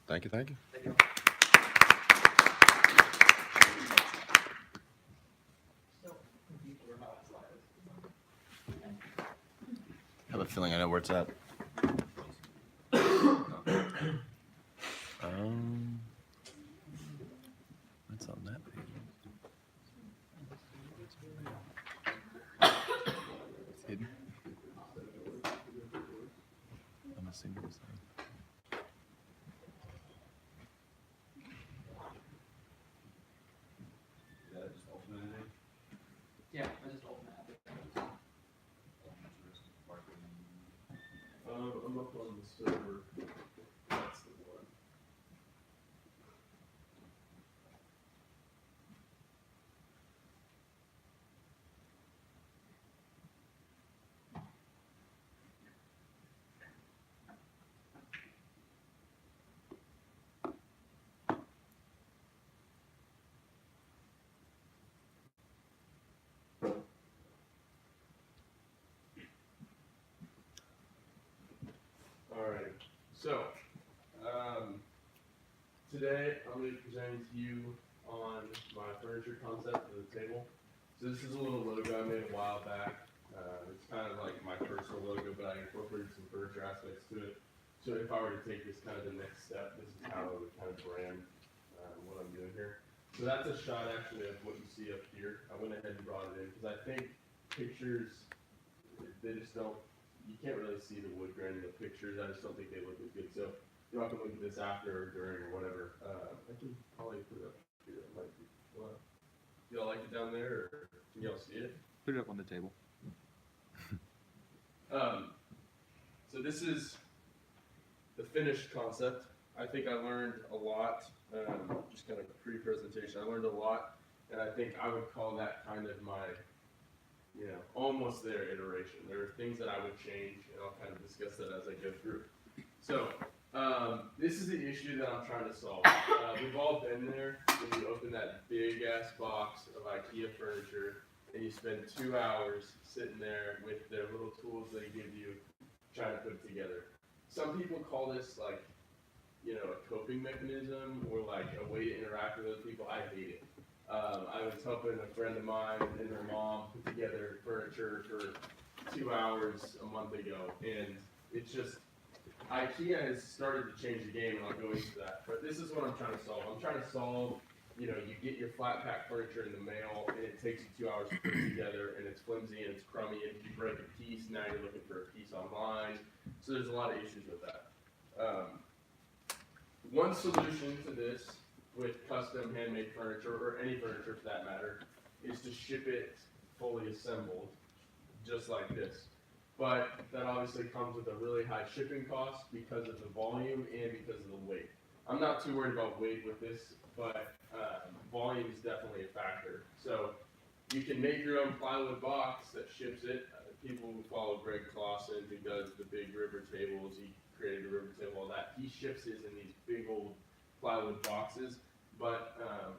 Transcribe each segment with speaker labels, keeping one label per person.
Speaker 1: Thank you. Thank you.
Speaker 2: Thank you.
Speaker 1: I have a feeling I know where it's at. Um, it's on that page. It's hidden. I'm assuming it's there.
Speaker 2: Yeah, I just opened that.
Speaker 3: I'm up on the server. That's the one. Alright, so today I'm going to be presenting to you on my furniture concept for the table. So this is a little logo I made a while back. It's kind of like my personal logo, but I incorporated some furniture aspects to it. So if I were to take this kind of the next step, this is how I would kind of brand what I'm doing here. So that's a shot actually of what you see up here. I went ahead and brought it in because I think pictures, they just don't, you can't really see the wood grain in the pictures. I just don't think they look as good. So you'll have to look at this after or during or whatever. I can probably put it up here. It might be, well, y'all like it down there or can y'all see it?
Speaker 4: Put it up on the table.
Speaker 3: So this is the finished concept. I think I learned a lot, just kind of pre-presentation. I learned a lot, and I think I would call that kind of my, almost there iteration. There are things that I would change, and I'll kind of discuss that as I go through. So, this is the issue that I'm trying to solve. We've all been there when you open that big ass box of IKEA furniture, and you spend 2 hours sitting there with their little tools they give you, trying to put it together. Some people call this like, a coping mechanism or like a way to interact with other people. I hate it. I was helping a friend of mine and their mom put together furniture for 2 hours a month ago, and it's just, IKEA has started to change the game, and I'll go into that. But this is what I'm trying to solve. I'm trying to solve, you get your flat pack furniture in the mail, and it takes you 2 hours to put it together, and it's flimsy and it's crummy, and if you break a piece, now you're looking for a piece online. So there's a lot of issues with that. One solution to this with custom handmade furniture, or any furniture for that matter, is to ship it fully assembled, just like this. But that obviously comes with a really high shipping cost because of the volume and because of the weight. I'm not too worried about weight with this, but volume is definitely a factor. So you can make your own plywood box that ships it. People who follow Greg Clausen, who does the big river tables, he created a river table, all that. He ships his in these big old plywood boxes, but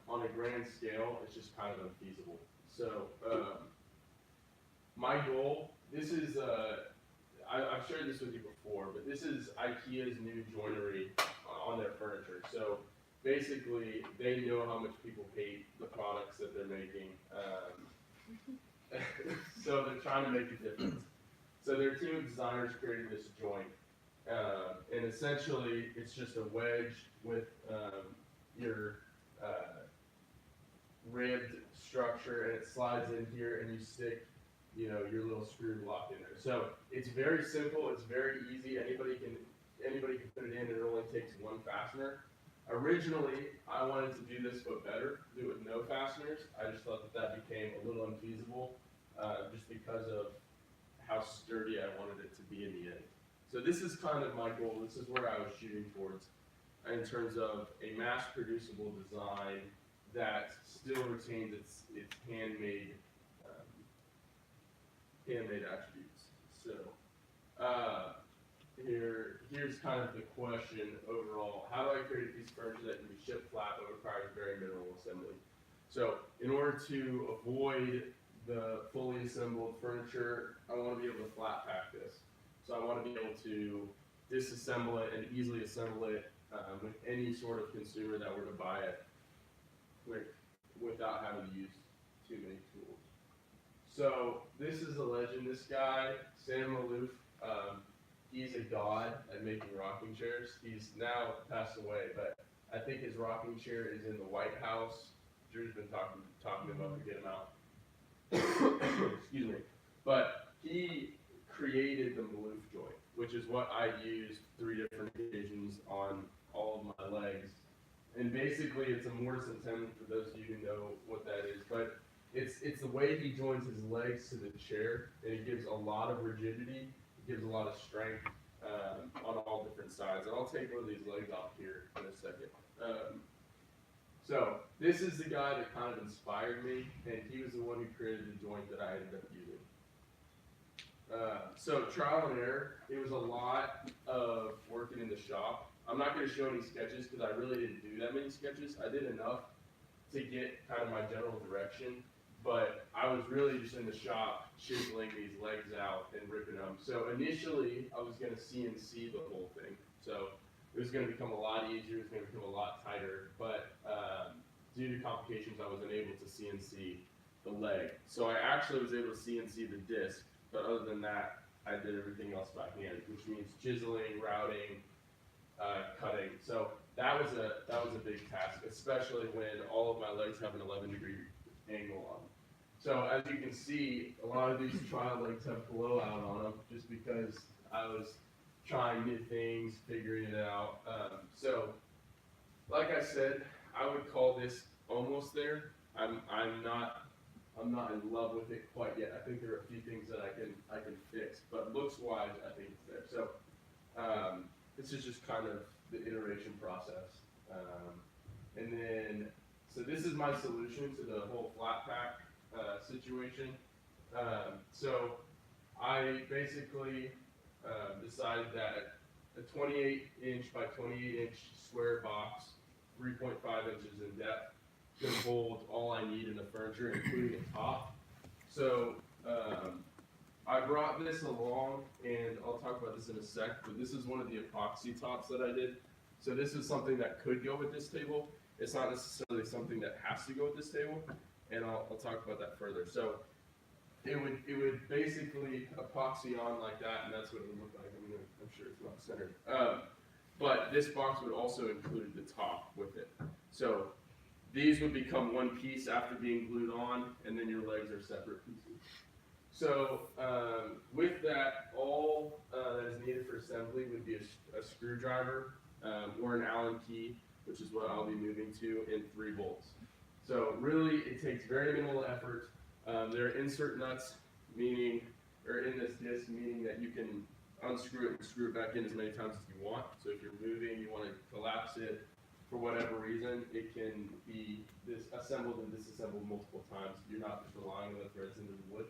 Speaker 3: on a grand scale, it's just kind of unfeasible. So my goal, this is, I've shared this with you before, but this is IKEA's new joinery on their furniture. So basically, they know how much people hate the products that they're making. So they're trying to make a difference. So their team of designers created this joint. And essentially, it's just a wedge with your ribbed structure, and it slides in here, and you stick, your little screw lock in there. So it's very simple. It's very easy. Anybody can put it in, and it only takes one fastener. Originally, I wanted to do this but better, do it with no fasteners. I just thought that became a little unfeasible, just because of how sturdy I wanted it to be in the end. So this is kind of my goal. This is where I was shooting towards in terms of a mass-producible design that still retains its handmade attributes. So here's kind of the question overall. How do I create a piece of furniture that can be shipped flat but requires very minimal assembly? So in order to avoid the fully assembled furniture, I want to be able to flat pack this. So I want to be able to disassemble it and easily assemble it with any sort of consumer that were to buy it without having to use too many tools. So this is a legend. This guy, Sam Maloof, he's a god at making rocking chairs. He's now passed away, but I think his rocking chair is in the White House. Drew's been talking to him about to get him out. Excuse me. But he created the Maloof joint, which is what I used 3 different occasions on all of my legs. And basically, it's a mortise and tenon for those of you who know what that is. But it's the way he joins his legs to the chair, and it gives a lot of rigidity. It gives a lot of strength on all different sides. And I'll take one of these legs off here in a second. So this is the guy that kind of inspired me, and he was the one who created the joint that I ended up using. So trial and error, it was a lot of working in the shop. I'm not going to show any sketches because I really didn't do that many sketches. I did enough to get kind of my general direction, but I was really just in the shop chiseling these legs out and ripping them. So initially, I was going to CNC the whole thing. So it was going to become a lot easier. It was going to become a lot tighter, but due to complications, I wasn't able to CNC the leg. So I actually was able to CNC the disc, but other than that, I did everything else by hand, which means chiseling, routing, cutting. So that was a big task, especially when all of my legs have an 11-degree angle on them. So as you can see, a lot of these trial legs have blowout on them just because I was trying new things, figuring it out. So like I said, I would call this almost there. I'm not in love with it quite yet. I think there are a few things that I can fix, but looks wise, I think it's there. So this is just kind of the iteration process. And then, so this is my solution to the whole flat pack situation. So I basically decided that a 28-inch by 28-inch square box, 3.5 inches in depth, can hold all I need in the furniture, including a top. So I brought this along, and I'll talk about this in a sec, but this is one of the epoxy tops that I did. So this is something that could go with this table. It's not necessarily something that has to go with this table, and I'll talk about that further. So it would basically epoxy on like that, and that's what it would look like. I mean, I'm sure it's not centered. But this box would also include the top with it. So these would become one piece after being glued on, and then your legs are separate pieces. So with that, all that is needed for assembly would be a screwdriver or an Allen key, which is what I'll be moving to, and 3 bolts. So really, it takes very minimal effort. There are insert nuts, meaning, or in this disc, meaning that you can unscrew it and screw it back in as many times as you want. So if you're moving, you want to collapse it for whatever reason, it can be assembled and disassembled multiple times. You're not just relying on the threads into the wood.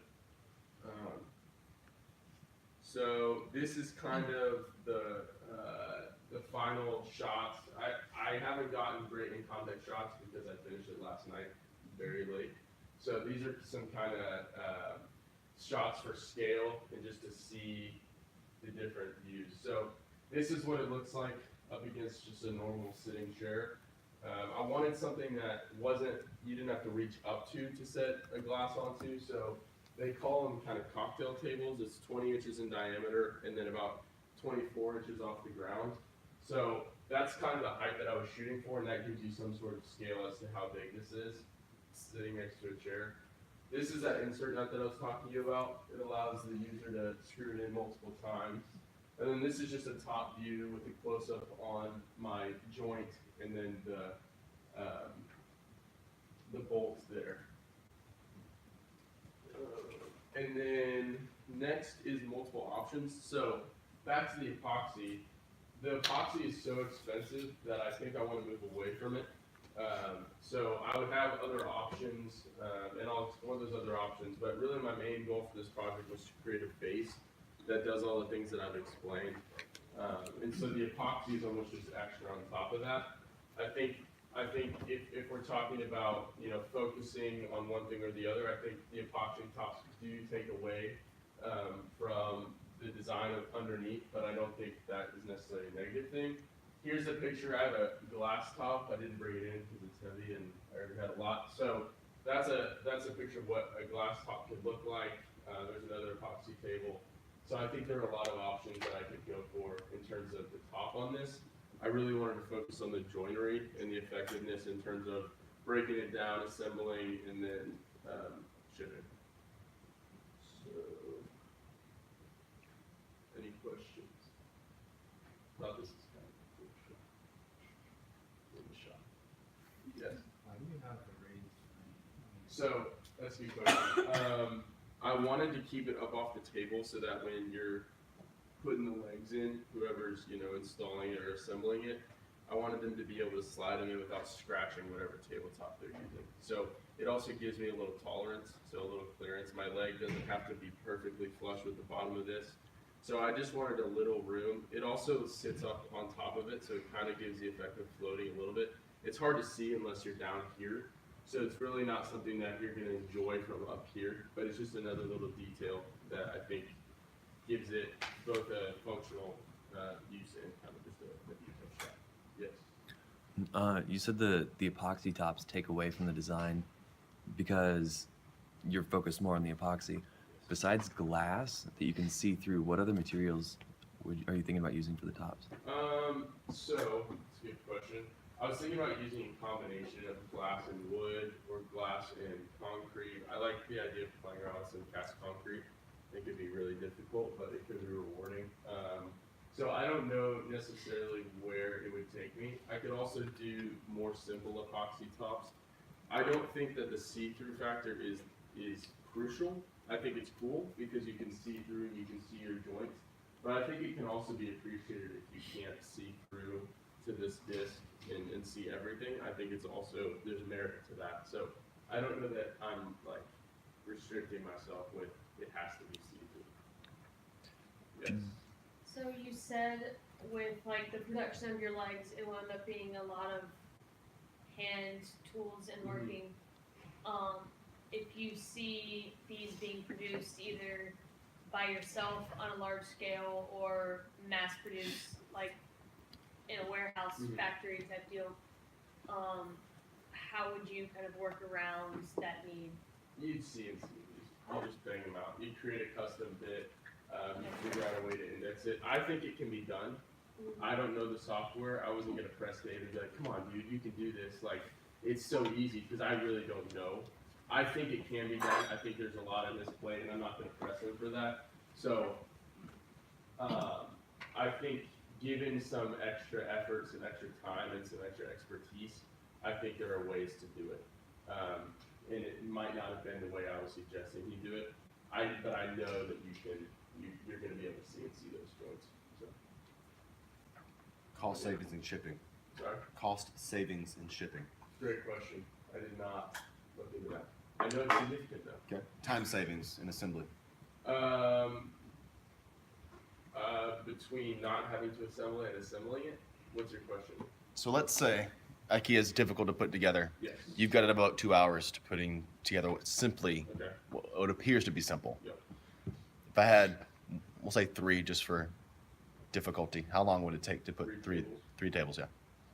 Speaker 3: So this is kind of the final shots. I haven't gotten great in contact shots because I finished it last night very late. So these are some kind of shots for scale and just to see the different views. So this is what it looks like up against just a normal sitting chair. I wanted something that you didn't have to reach up to set a glass onto, so they call them kind of cocktail tables. It's 20 inches in diameter and then about 24 inches off the ground. So that's kind of the height that I was shooting for, and that gives you some sort of scale as to how big this is, sitting next to a chair. This is that insert nut that I was talking to you about. It allows the user to screw it in multiple times. And then this is just a top view with a close-up on my joint and then the bolts there. And then next is multiple options. So back to the epoxy. The epoxy is so expensive that I think I want to move away from it. So I would have other options, and I'll explore those other options. But really my main goal for this project was to create a base that does all the things that I've explained. And so the epoxy is almost just extra on top of that. I think if we're talking about, focusing on one thing or the other, I think the epoxy tops do take away from the design of underneath, but I don't think that is necessarily a negative thing. here's a picture. I have a glass top. I didn't bring it in because it's heavy and I already had a lot. So that's a picture of what a glass top could look like. There's another epoxy table. So I think there are a lot of options that I could go for in terms of the top on this. I really wanted to focus on the joinery and the effectiveness in terms of breaking it down, assembling, and then shipping. So, any questions? Thought this is kind of a cool shot. In the shot. Yes.
Speaker 2: Why do you have the raised?
Speaker 3: So that's a good question. I wanted to keep it up off the table so that when you're putting the legs in, whoever's installing it or assembling it, I wanted them to be able to slide them in without scratching whatever tabletop they're using. So it also gives me a little tolerance, so a little clearance. My leg doesn't have to be perfectly flush with the bottom of this. So I just wanted a little room. It also sits up on top of it, so it kind of gives the effect of floating a little bit. It's hard to see unless you're down here. So it's really not something that you're going to enjoy from up here, but it's just another little detail that I think gives it both a functional use and kind of just a detail shot. Yes.
Speaker 4: You said the epoxy tops take away from the design because you're focused more on the epoxy. Besides glass that you can see through, what other materials are you thinking about using for the tops?
Speaker 3: So it's a good question. I was thinking about using a combination of glass and wood or glass and concrete. I like the idea of playing around with some cast concrete. It could be really difficult, but it could be rewarding. So I don't know necessarily where it would take me. I could also do more simple epoxy tops. I don't think that the see-through factor is crucial. I think it's cool because you can see through and you can see your joints. But I think it can also be appreciated if you can't see through to this disc and see everything. I think it's also, there's merit to that. So I don't know that I'm like restricting myself with it has to be see-through. Yes.
Speaker 5: So you said with like the production of your legs, it will end up being a lot of hand tools and working. If you see these being produced either by yourself on a large scale or mass produced like in a warehouse factory type deal, how would you kind of work around that need?
Speaker 3: You'd see and see these. You just bang them out. You create a custom bit. You figure out a way to index it. I think it can be done. I don't know the software. I wasn't gonna press Dave and be like, "Come on, dude, you can do this." Like, it's so easy because I really don't know. I think it can be done. I think there's a lot on this plate, and I'm not gonna press him for that. So, I think given some extra effort, some extra time, and some extra expertise, I think there are ways to do it. And it might not have been the way I was suggesting you do it. But I know that you're going to be able to see those joints. So.
Speaker 6: Cost savings and shipping.
Speaker 3: Sorry?
Speaker 6: Cost savings and shipping.
Speaker 3: Great question. I did not look into that. I know it's significant though.
Speaker 6: Okay. Time savings in assembly.
Speaker 3: Between not having to assemble it and assembling it, what's your question?
Speaker 1: So let's say IKEA is difficult to put together.
Speaker 3: Yes.
Speaker 1: You've got about 2 hours to putting together simply
Speaker 3: Okay.
Speaker 1: what appears to be simple.
Speaker 3: Yep.
Speaker 1: If I had, we'll say 3 just for difficulty, how long would it take to put
Speaker 3: Three
Speaker 1: three tables? Yeah.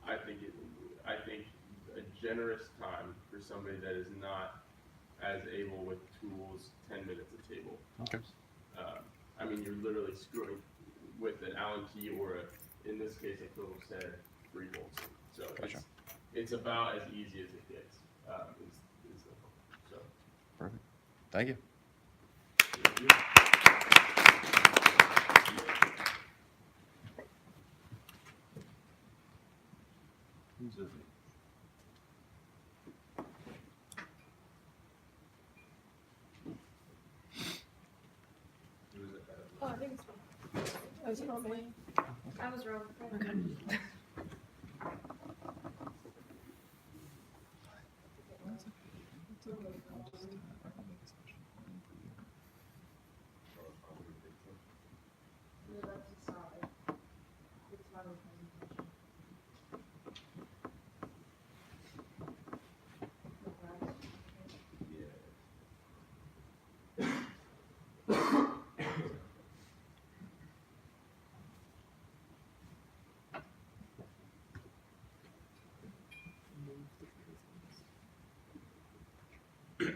Speaker 3: I think a generous time for somebody that is not as able with tools, 10 minutes a table.
Speaker 1: Okay.
Speaker 3: I mean, you're literally screwing with an Allen key or in this case, a Phillips head, 3 bolts. So
Speaker 1: Gotcha.
Speaker 3: it's about as easy as it gets. So.
Speaker 1: Perfect. Thank you.
Speaker 3: Thank you.
Speaker 1: Who's this?
Speaker 5: Oh, I think it's fine. Oh, it's not me. I was wrong. Okay.
Speaker 2: And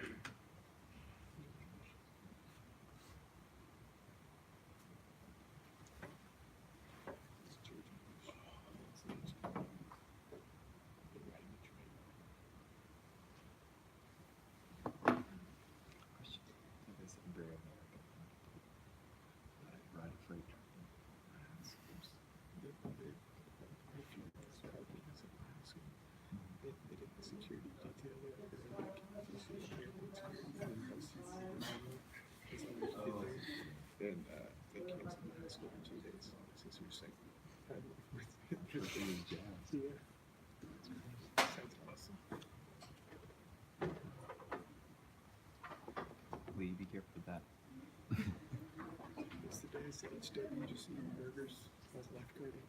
Speaker 2: they canceled the high school for 2 days since we were saying. Yeah. Sounds awesome.
Speaker 4: Lee, be careful with that.
Speaker 2: It's the days that each day you just eat burgers as lifeguarding.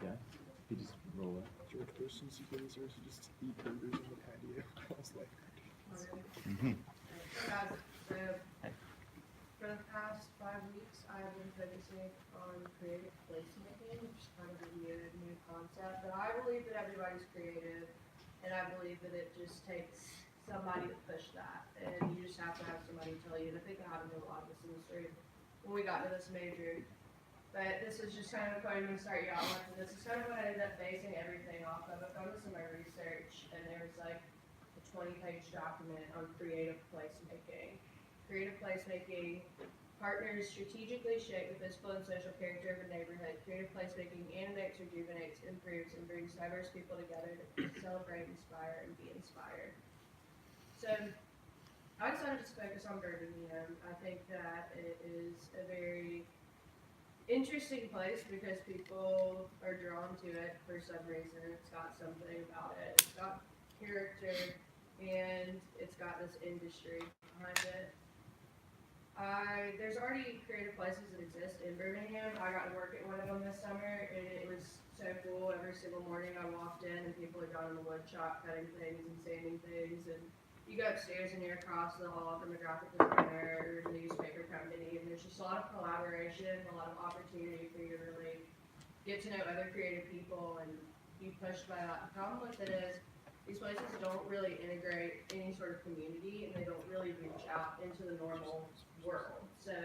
Speaker 4: Yeah. You just roll up.
Speaker 2: George Bush and Super Reserves just eat burgers on the patio. I was like,
Speaker 7: Guys, so for the past 5 weeks, I've been focusing on creative placemaking, which is kind of a new concept. But I believe that everybody's creative, and I believe that it just takes somebody to push that, and you just have to have somebody tell you. And I think I haven't done a lot of this in the street when we got to this major. But this is just kind of going to start you out with. This is kind of what I ended up basing everything off of. I found this in my research, and there was like a 20-page document on creative placemaking. Creative placemaking partners strategically shape the physical and social character of a neighborhood. Creative placemaking animates, rejuvenates, improves, and brings diverse people together to celebrate, inspire, and be inspired. So I decided to focus on Birmingham. I think that it is a very interesting place because people are drawn to it for some reason. It's got something about it. It's got character, and it's got this industry behind it. There's already creative places that exist in Birmingham. I got to work at one of them this summer, and it was so cool. Every single morning I walked in, and people had gone in the wood shop cutting things and sanding things, and you go upstairs and you're across the hall from a graphic designer or a newspaper company, and there's just a lot of collaboration, a lot of opportunity for you to really get to know other creative people and be pushed by that. The problem with it is these places don't really integrate any sort of community, and they don't really reach out into the normal world. So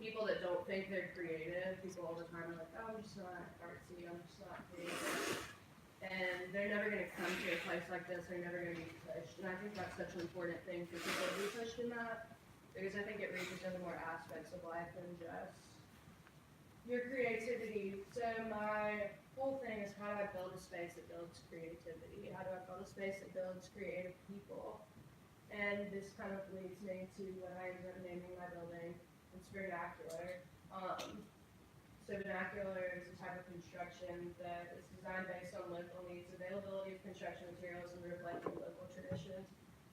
Speaker 7: people that don't think they're creative, people all the time are like, oh, I'm just not artsy, I'm just not creative. And they're never going to come to a place like this. They're never going to be pushed. And I think that's such an important thing for people to be pushed in that, because I think it reaches into more aspects of life than just your creativity. So my whole thing is, how do I build a space that builds creativity? How do I build a space that builds creative people? And this kind of leads me to what I ended up naming my building. It's vernacular. So vernacular is a type of construction that is designed based on local needs, availability of construction materials, and reflecting local traditions.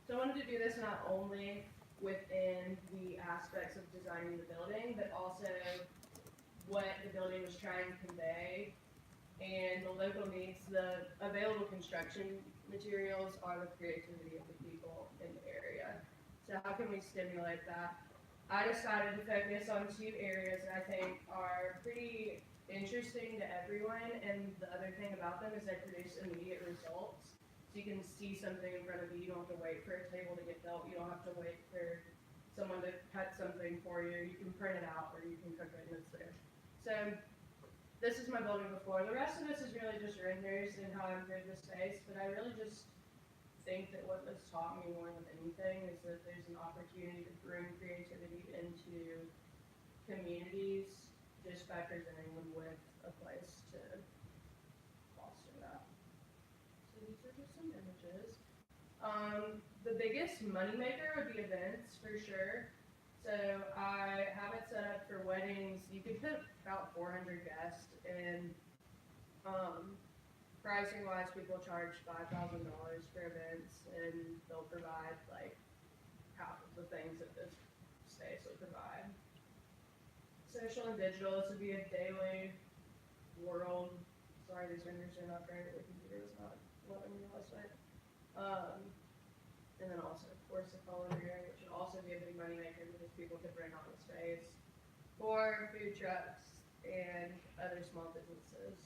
Speaker 7: So I wanted to do this not only within the aspects of designing the building, but also what the building was trying to convey, and the local needs. The available construction materials are the creativity of the people in the area. So how can we stimulate that? I decided to focus on 2 areas that I think are pretty interesting to everyone, and the other thing about them is they produce immediate results. So you can see something in front of you. You don't have to wait for a table to get built. You don't have to wait for someone to cut something for you. You can print it out, or you can cook it and it's there. So this is my building before. The rest of this is really just renders and how I improved the space, but I really just think that what this taught me more than anything is that there's an opportunity to bring creativity into communities just by presenting them with a place to foster that. So these are just some images. The biggest moneymaker would be events, for sure. So I have it set up for weddings. You could put about 400 guests, and pricing wise, people charge $5,000 for events, and they'll provide like half of the things that this space will provide. Social and digital, this would be a daily world. Sorry, these renders are not great. The computer is not letting me last night. And then also, of course, the culinary, which would also be a big moneymaker because people could bring on the space for food trucks and other small businesses.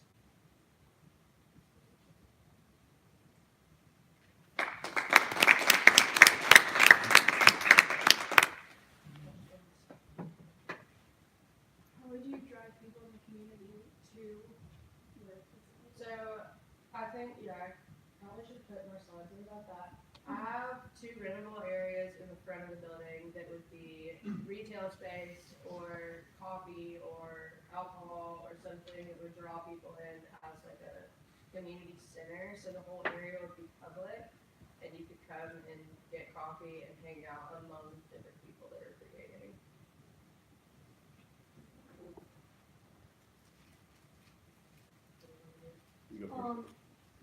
Speaker 7: What about that? I have 2 rentable areas in the front of the building that would be retail space or coffee or alcohol or something that would draw people in as like a community center. So the whole area would be public and you could come and get coffee and hang out among different people that are creating.
Speaker 3: You go for it.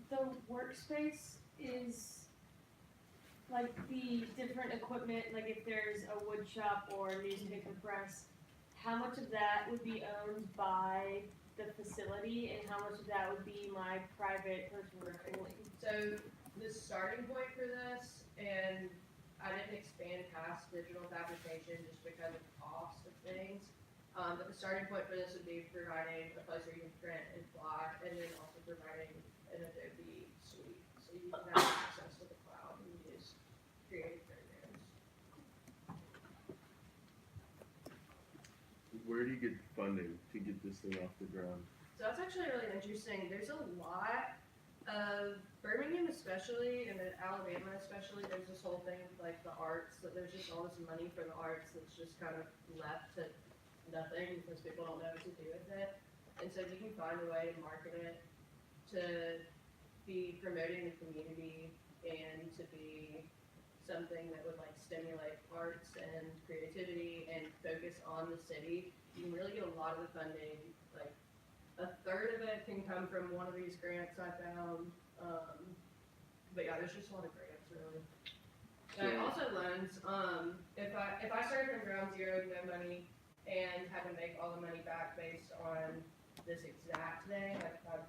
Speaker 5: The workspace is like the different equipment, like if there's a wood shop or a newspaper press, how much of that would be owned by the facility and how much of that would be my private personal family?
Speaker 7: So the starting point for this, and I didn't expand past digital fabrication just because of the cost of things. But the starting point for this would be providing a place where you can print and fly, and then also providing an Adobe suite, so you can have access to the cloud and use creative programs.
Speaker 3: Where do you get funding to get this thing off the ground?
Speaker 7: So that's actually really interesting. There's a lot of Birmingham especially, and then Alabama especially, there's this whole thing with like the arts, that there's just all this money for the arts that's just kind of left to nothing because people don't know what to do with it. And so if you can find a way to market it, to be promoting the community and to be something that would like stimulate arts and creativity and focus on the city, you can really get a lot of the funding. Like a third of it can come from one of these grants I found. But yeah, there's just a lot of grants really. And also loans. If I started from ground zero, no money, and had to make all the money back based on this exact thing, like if I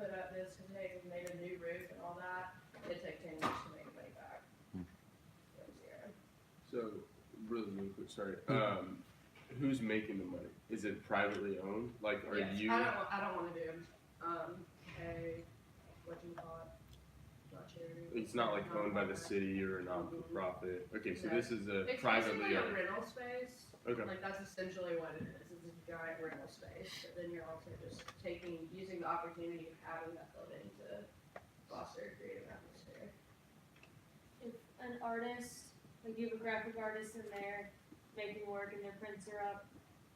Speaker 7: put up this today and made a new roof and all that, it'd take 10 years to make the money back. From zero.
Speaker 3: So, really quick, sorry. Who's making the money? Is it privately owned? Like, are
Speaker 7: Yes,
Speaker 3: you?
Speaker 7: I don't want to do a what you call it? Not charity.
Speaker 3: It's not like owned by the city or a non-for-profit. Okay, so
Speaker 7: No.
Speaker 3: this is a
Speaker 7: It's
Speaker 3: privately
Speaker 7: basically a
Speaker 3: owned.
Speaker 7: rental space.
Speaker 3: Okay.
Speaker 7: Like that's essentially what it is. It's a giant rental space, but then you're also just using the opportunity of having that building to foster a creative atmosphere.
Speaker 5: If an artist, like you have a graphic artist in there making work and their prints are up,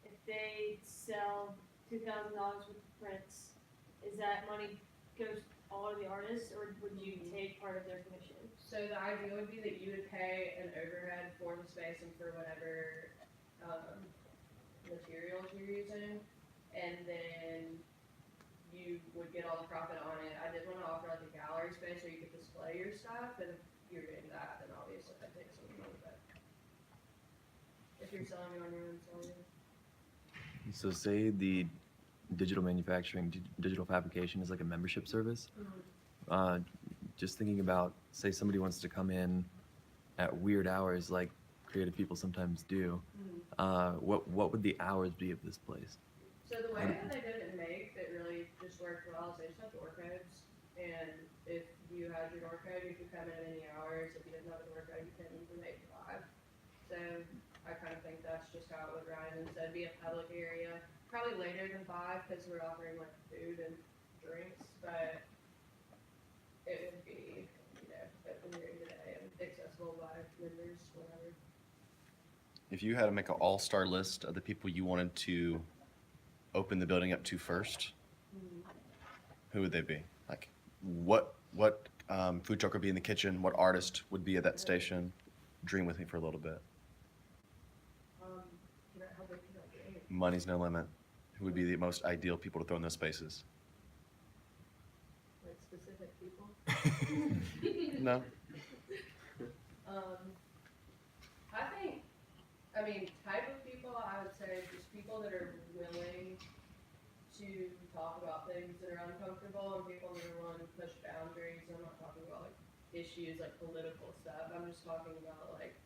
Speaker 5: if they sell $2,000 worth of prints, is that money goes all to the artist or would you take part of their commission?
Speaker 7: So the idea would be that you would pay an overhead for the space and for whatever materials you're using, and then you would get all the profit on it. I did want to offer like a gallery space where you could display your stuff, and if you're doing that, then obviously I'd take some money, but if you're selling it on your own, selling it.
Speaker 4: So say the digital manufacturing, digital fabrication is like a membership service. Just thinking about, say somebody wants to come in at weird hours like creative people sometimes do. What would the hours be of this place?
Speaker 7: So the way that they did it in Make that really just worked well is they just have door codes, and if you had your door code, you could come in at any hours. If you didn't have a door code, you came in from 8 to 5. So I kind of think that's just how it would run, and so it'd be a public area, probably later than 5 because we're offering like food and drinks, but it would be, open during the day and accessible by members whenever.
Speaker 1: If you had to make an all-star list of the people you wanted to open the building up to first, who would they be? Like, what food truck would be in the kitchen? What artist would be at that station? Dream with me for a little bit.
Speaker 7: How big can I be?
Speaker 1: Money's no limit. Who would be the most ideal people to throw in those spaces?
Speaker 7: Like specific people?
Speaker 1: No.
Speaker 7: Type of people, I would say just people that are willing to talk about things that are uncomfortable and people that are willing to push boundaries. I'm not talking about like issues like political stuff. I'm just talking about like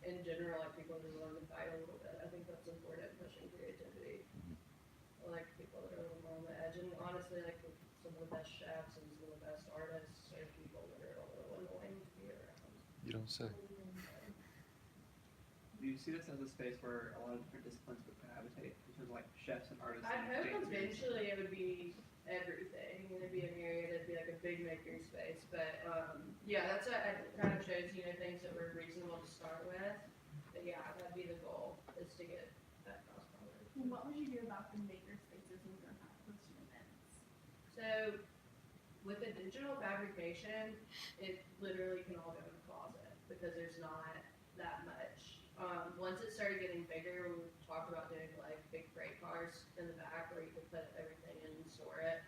Speaker 7: in general, like people that are willing to fight a little bit. I think that's important, pushing creativity. I like people that are a little more on the edge, and honestly, like some of the best chefs and some of the best artists are people that are a little annoying to be around.
Speaker 1: You don't say.
Speaker 2: Do you see this as a space where a lot of different disciplines would cohabitate in terms of like chefs and artists?
Speaker 7: I
Speaker 2: and
Speaker 7: hope
Speaker 2: dancers?
Speaker 7: eventually it would be everything. It'd be an area that'd be like a big maker space. But yeah, that's what it kind of shows, you know, things that were reasonable to start with. But yeah, that'd be the goal, is to get that cost covered.
Speaker 8: And what would you do about the maker spaces when you're not hosting events?
Speaker 7: So with the digital fabrication, it literally can all go in the closet because there's not that much. Once it started getting bigger, we talked about doing like big freight cars in the back where you could put everything in and store it.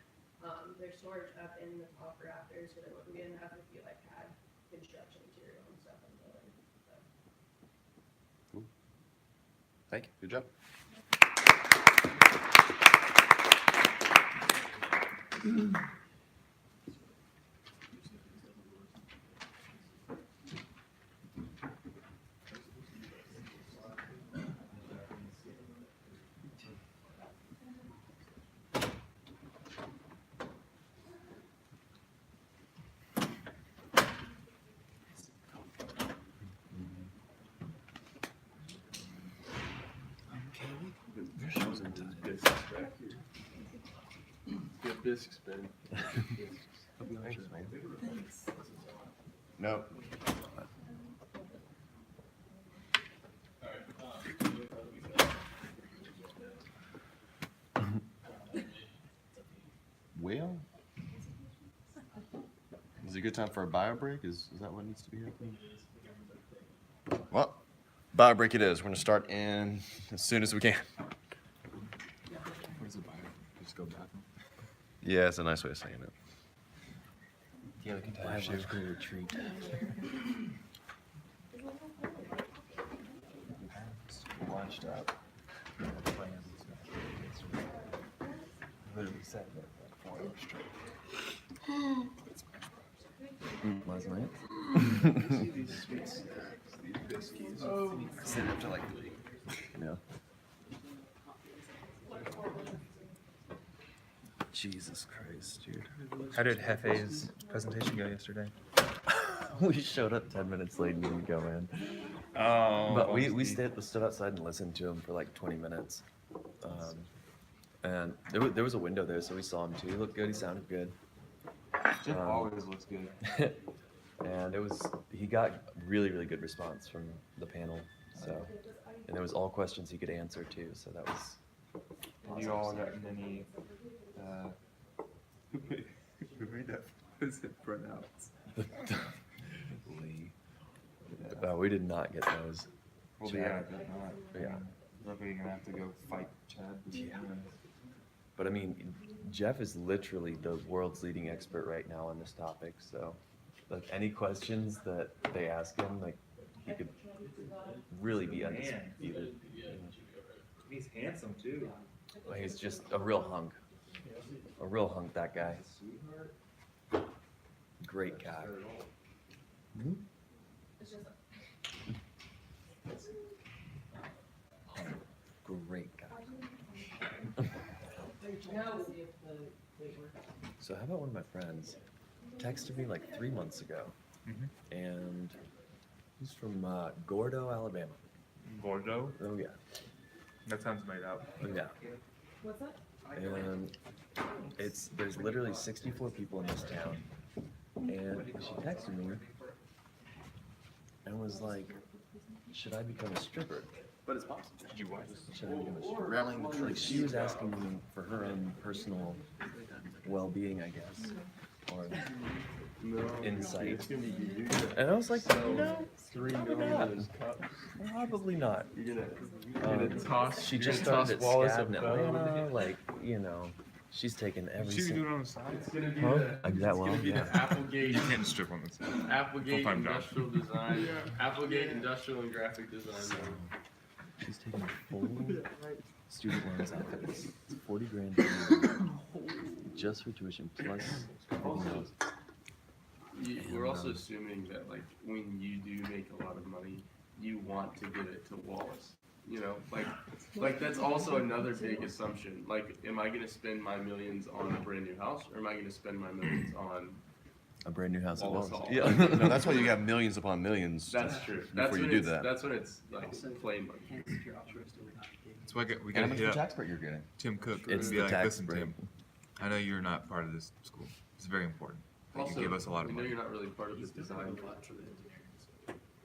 Speaker 7: There's storage up in the top rafters, but it wouldn't be enough if you like had construction material and stuff in the building. So.
Speaker 1: Thank you. Good job.
Speaker 3: Good bisque spin.
Speaker 1: No. Well, is it a good time for a bio break? Is that what needs to be happening? Well, bio break it is. We're gonna start in as soon as we can.
Speaker 2: Where's the bio? Just go back.
Speaker 1: Yeah, it's a nice way of saying it.
Speaker 4: Yeah, we can biological retreat. Launched up. Literally sat there for like 4 hours straight. Last night?
Speaker 2: See these sweet snacks, these biscuits.
Speaker 1: I sit up to like 3.
Speaker 4: Yeah. Jesus Christ, dude.
Speaker 9: How did Hefe's presentation go yesterday?
Speaker 4: We showed up 10 minutes late and didn't go in.
Speaker 9: Oh,
Speaker 4: But we stood outside and listened to him for like 20 minutes. And there was a window there, so we saw him too. He looked good. He sounded good.
Speaker 9: Jeff always looks good.
Speaker 4: And he got really, really good response from the panel. So, and there was all questions he could answer too. So that was.
Speaker 9: Have you all gotten any?
Speaker 2: Who made that? Was it pronounced?
Speaker 4: Lee. We did not get those.
Speaker 9: Well,
Speaker 4: Chad.
Speaker 9: yeah, but not.
Speaker 4: Yeah.
Speaker 9: Look, you're gonna have to go fight Chad.
Speaker 4: Yeah. But I mean, Jeff is literally the world's leading expert right now on this topic. So, like any questions that they ask him, like he could really be undisputed.
Speaker 9: He's handsome too.
Speaker 4: Like, he's just a real hunk. A real hunk, that guy. Great guy. Great guy. So how about one of my friends texted me like 3 months ago, and he's from Gordo, Alabama.
Speaker 9: Gordo?
Speaker 4: Oh yeah,
Speaker 9: That sounds made up.
Speaker 4: oh yeah.
Speaker 7: What's that?
Speaker 4: And there's literally 64 people in this town, and she texted me and was like, "Should I become a stripper?
Speaker 1: But it's possible.
Speaker 9: You what?
Speaker 4: Should I become a stripper?"
Speaker 1: Rallying the
Speaker 4: Like
Speaker 1: troops.
Speaker 4: she was asking me for her own personal well-being, I guess, or insight.
Speaker 3: It's gonna be you.
Speaker 4: And I was like, no,
Speaker 3: 3
Speaker 4: probably
Speaker 3: million
Speaker 4: not.
Speaker 3: in cups.
Speaker 4: Probably not.
Speaker 3: You're gonna toss.
Speaker 4: She
Speaker 3: you're
Speaker 4: just
Speaker 3: gonna toss
Speaker 4: started at
Speaker 3: Wallace
Speaker 4: Scab
Speaker 3: a
Speaker 4: in
Speaker 3: bone.
Speaker 4: Atlanta, like, you know, she's taken every
Speaker 9: Should we do
Speaker 4: single.
Speaker 9: it on the side?
Speaker 3: It's gonna be
Speaker 4: Huh?
Speaker 3: the.
Speaker 4: I do that
Speaker 3: It's
Speaker 4: well,
Speaker 3: gonna be
Speaker 4: yeah.
Speaker 3: the Applegate.
Speaker 9: You can't strip on the side.
Speaker 3: Applegate
Speaker 9: Full-time job.
Speaker 3: Industrial Design. Applegate Industrial and Graphic Design.
Speaker 4: She's taken full student loans out of this. It's 40 grand a year just for tuition plus everything else.
Speaker 3: We're also assuming that like when you do make a lot of money, you want to give it to Wallace. You know, like that's also another big assumption. Like, am I gonna spend my millions on a brand new house, or am I gonna spend my millions on?
Speaker 4: A brand new house at
Speaker 3: Wallace
Speaker 4: Wallace.
Speaker 3: Hall.
Speaker 4: Yeah.
Speaker 1: No, that's why you have millions upon millions.
Speaker 3: That's true. That's
Speaker 1: Before you
Speaker 3: when
Speaker 1: do
Speaker 3: it's,
Speaker 1: that.
Speaker 3: That's when it's like plain money.
Speaker 9: That's why we
Speaker 1: How
Speaker 9: gotta
Speaker 1: much
Speaker 9: hit
Speaker 1: for
Speaker 9: up
Speaker 1: tax break you're getting?
Speaker 9: Tim Cook.
Speaker 4: It's
Speaker 9: and be
Speaker 4: the
Speaker 9: like,
Speaker 4: tax
Speaker 9: listen,
Speaker 4: break.
Speaker 9: Tim, I know you're not part of this school. It's very important that
Speaker 3: Also,
Speaker 9: you give us a lot of
Speaker 3: we know
Speaker 9: money.
Speaker 3: you're not really part of this design.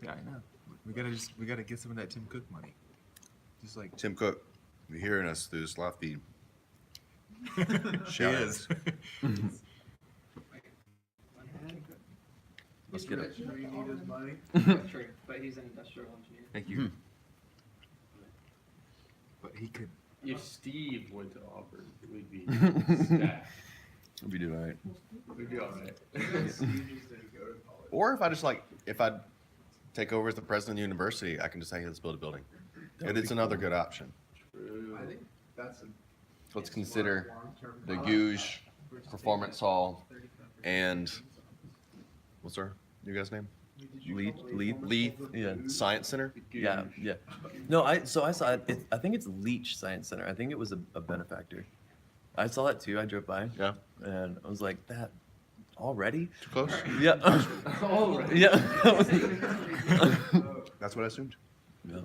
Speaker 9: Yeah, I know. We gotta get some of that Tim Cook money. Just like
Speaker 6: Tim Cook, you're hearing us through this live feed.
Speaker 9: he
Speaker 6: Shout out.
Speaker 9: is.
Speaker 4: Let's get it.
Speaker 2: Rich, know you need his money.
Speaker 10: True, but he's an industrial engineer.
Speaker 9: Thank you. But he could.
Speaker 3: If Steve went to Auburn, we'd be stacked.
Speaker 4: We do all right.
Speaker 3: We'd be all right.
Speaker 1: Or if I just like, if I take over as the president of the university, I can just say, hey, let's build a building. And it's another good option.
Speaker 3: True.
Speaker 2: I think that's a.
Speaker 1: Let's consider
Speaker 2: long-term
Speaker 1: the
Speaker 2: thought.
Speaker 1: Gouge Performance Hall and, what's our new guy's name?
Speaker 2: Did you
Speaker 4: Lead,
Speaker 2: come
Speaker 4: lead,
Speaker 2: from
Speaker 4: lead,
Speaker 2: the
Speaker 4: yeah.
Speaker 2: Gouge?
Speaker 1: Science Center?
Speaker 4: Yeah, yeah. No, I saw it. I think it's Leach Science Center. I think it was a benefactor. I saw that too. I drove by.
Speaker 1: Yeah.
Speaker 4: And I was like, that already?
Speaker 1: Too close?
Speaker 4: Yeah.
Speaker 3: Already.
Speaker 4: Yeah.
Speaker 1: That's what I assumed.
Speaker 4: Yeah.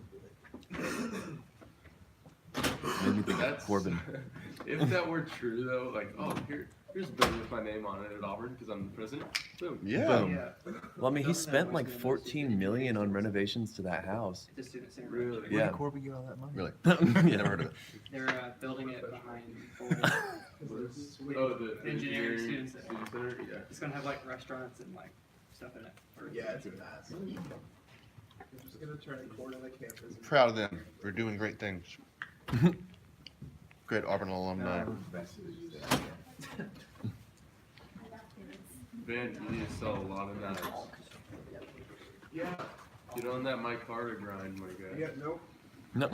Speaker 4: Made me think of
Speaker 3: That's
Speaker 4: Corbin.
Speaker 3: If that were true though, like, oh, here's a building with my name on it at Auburn because I'm the president. Boom.
Speaker 1: Yeah.
Speaker 4: Boom.
Speaker 2: Yeah.
Speaker 4: Well, I mean, he spent like 14 million on renovations to that house.
Speaker 10: The student center.
Speaker 3: Really?
Speaker 9: Where
Speaker 4: Yeah.
Speaker 9: did Corbin get all that money?
Speaker 1: Really?
Speaker 4: Yeah.
Speaker 1: Never heard of it.
Speaker 10: They're building it behind
Speaker 3: Oh, the
Speaker 10: Engineering student center.
Speaker 3: Student center? Yeah.
Speaker 10: It's gonna have like restaurants and like stuff in it.
Speaker 2: Yeah, it's a mess. We're just gonna turn a corner of the campus.
Speaker 1: Proud of them. They're doing great things. Great Auburn alumni.
Speaker 3: Ben, you need to sell a lot of knives.
Speaker 2: Yeah,
Speaker 3: Get on that Mike Carter grind, my guy.
Speaker 2: yeah, nope.
Speaker 4: No.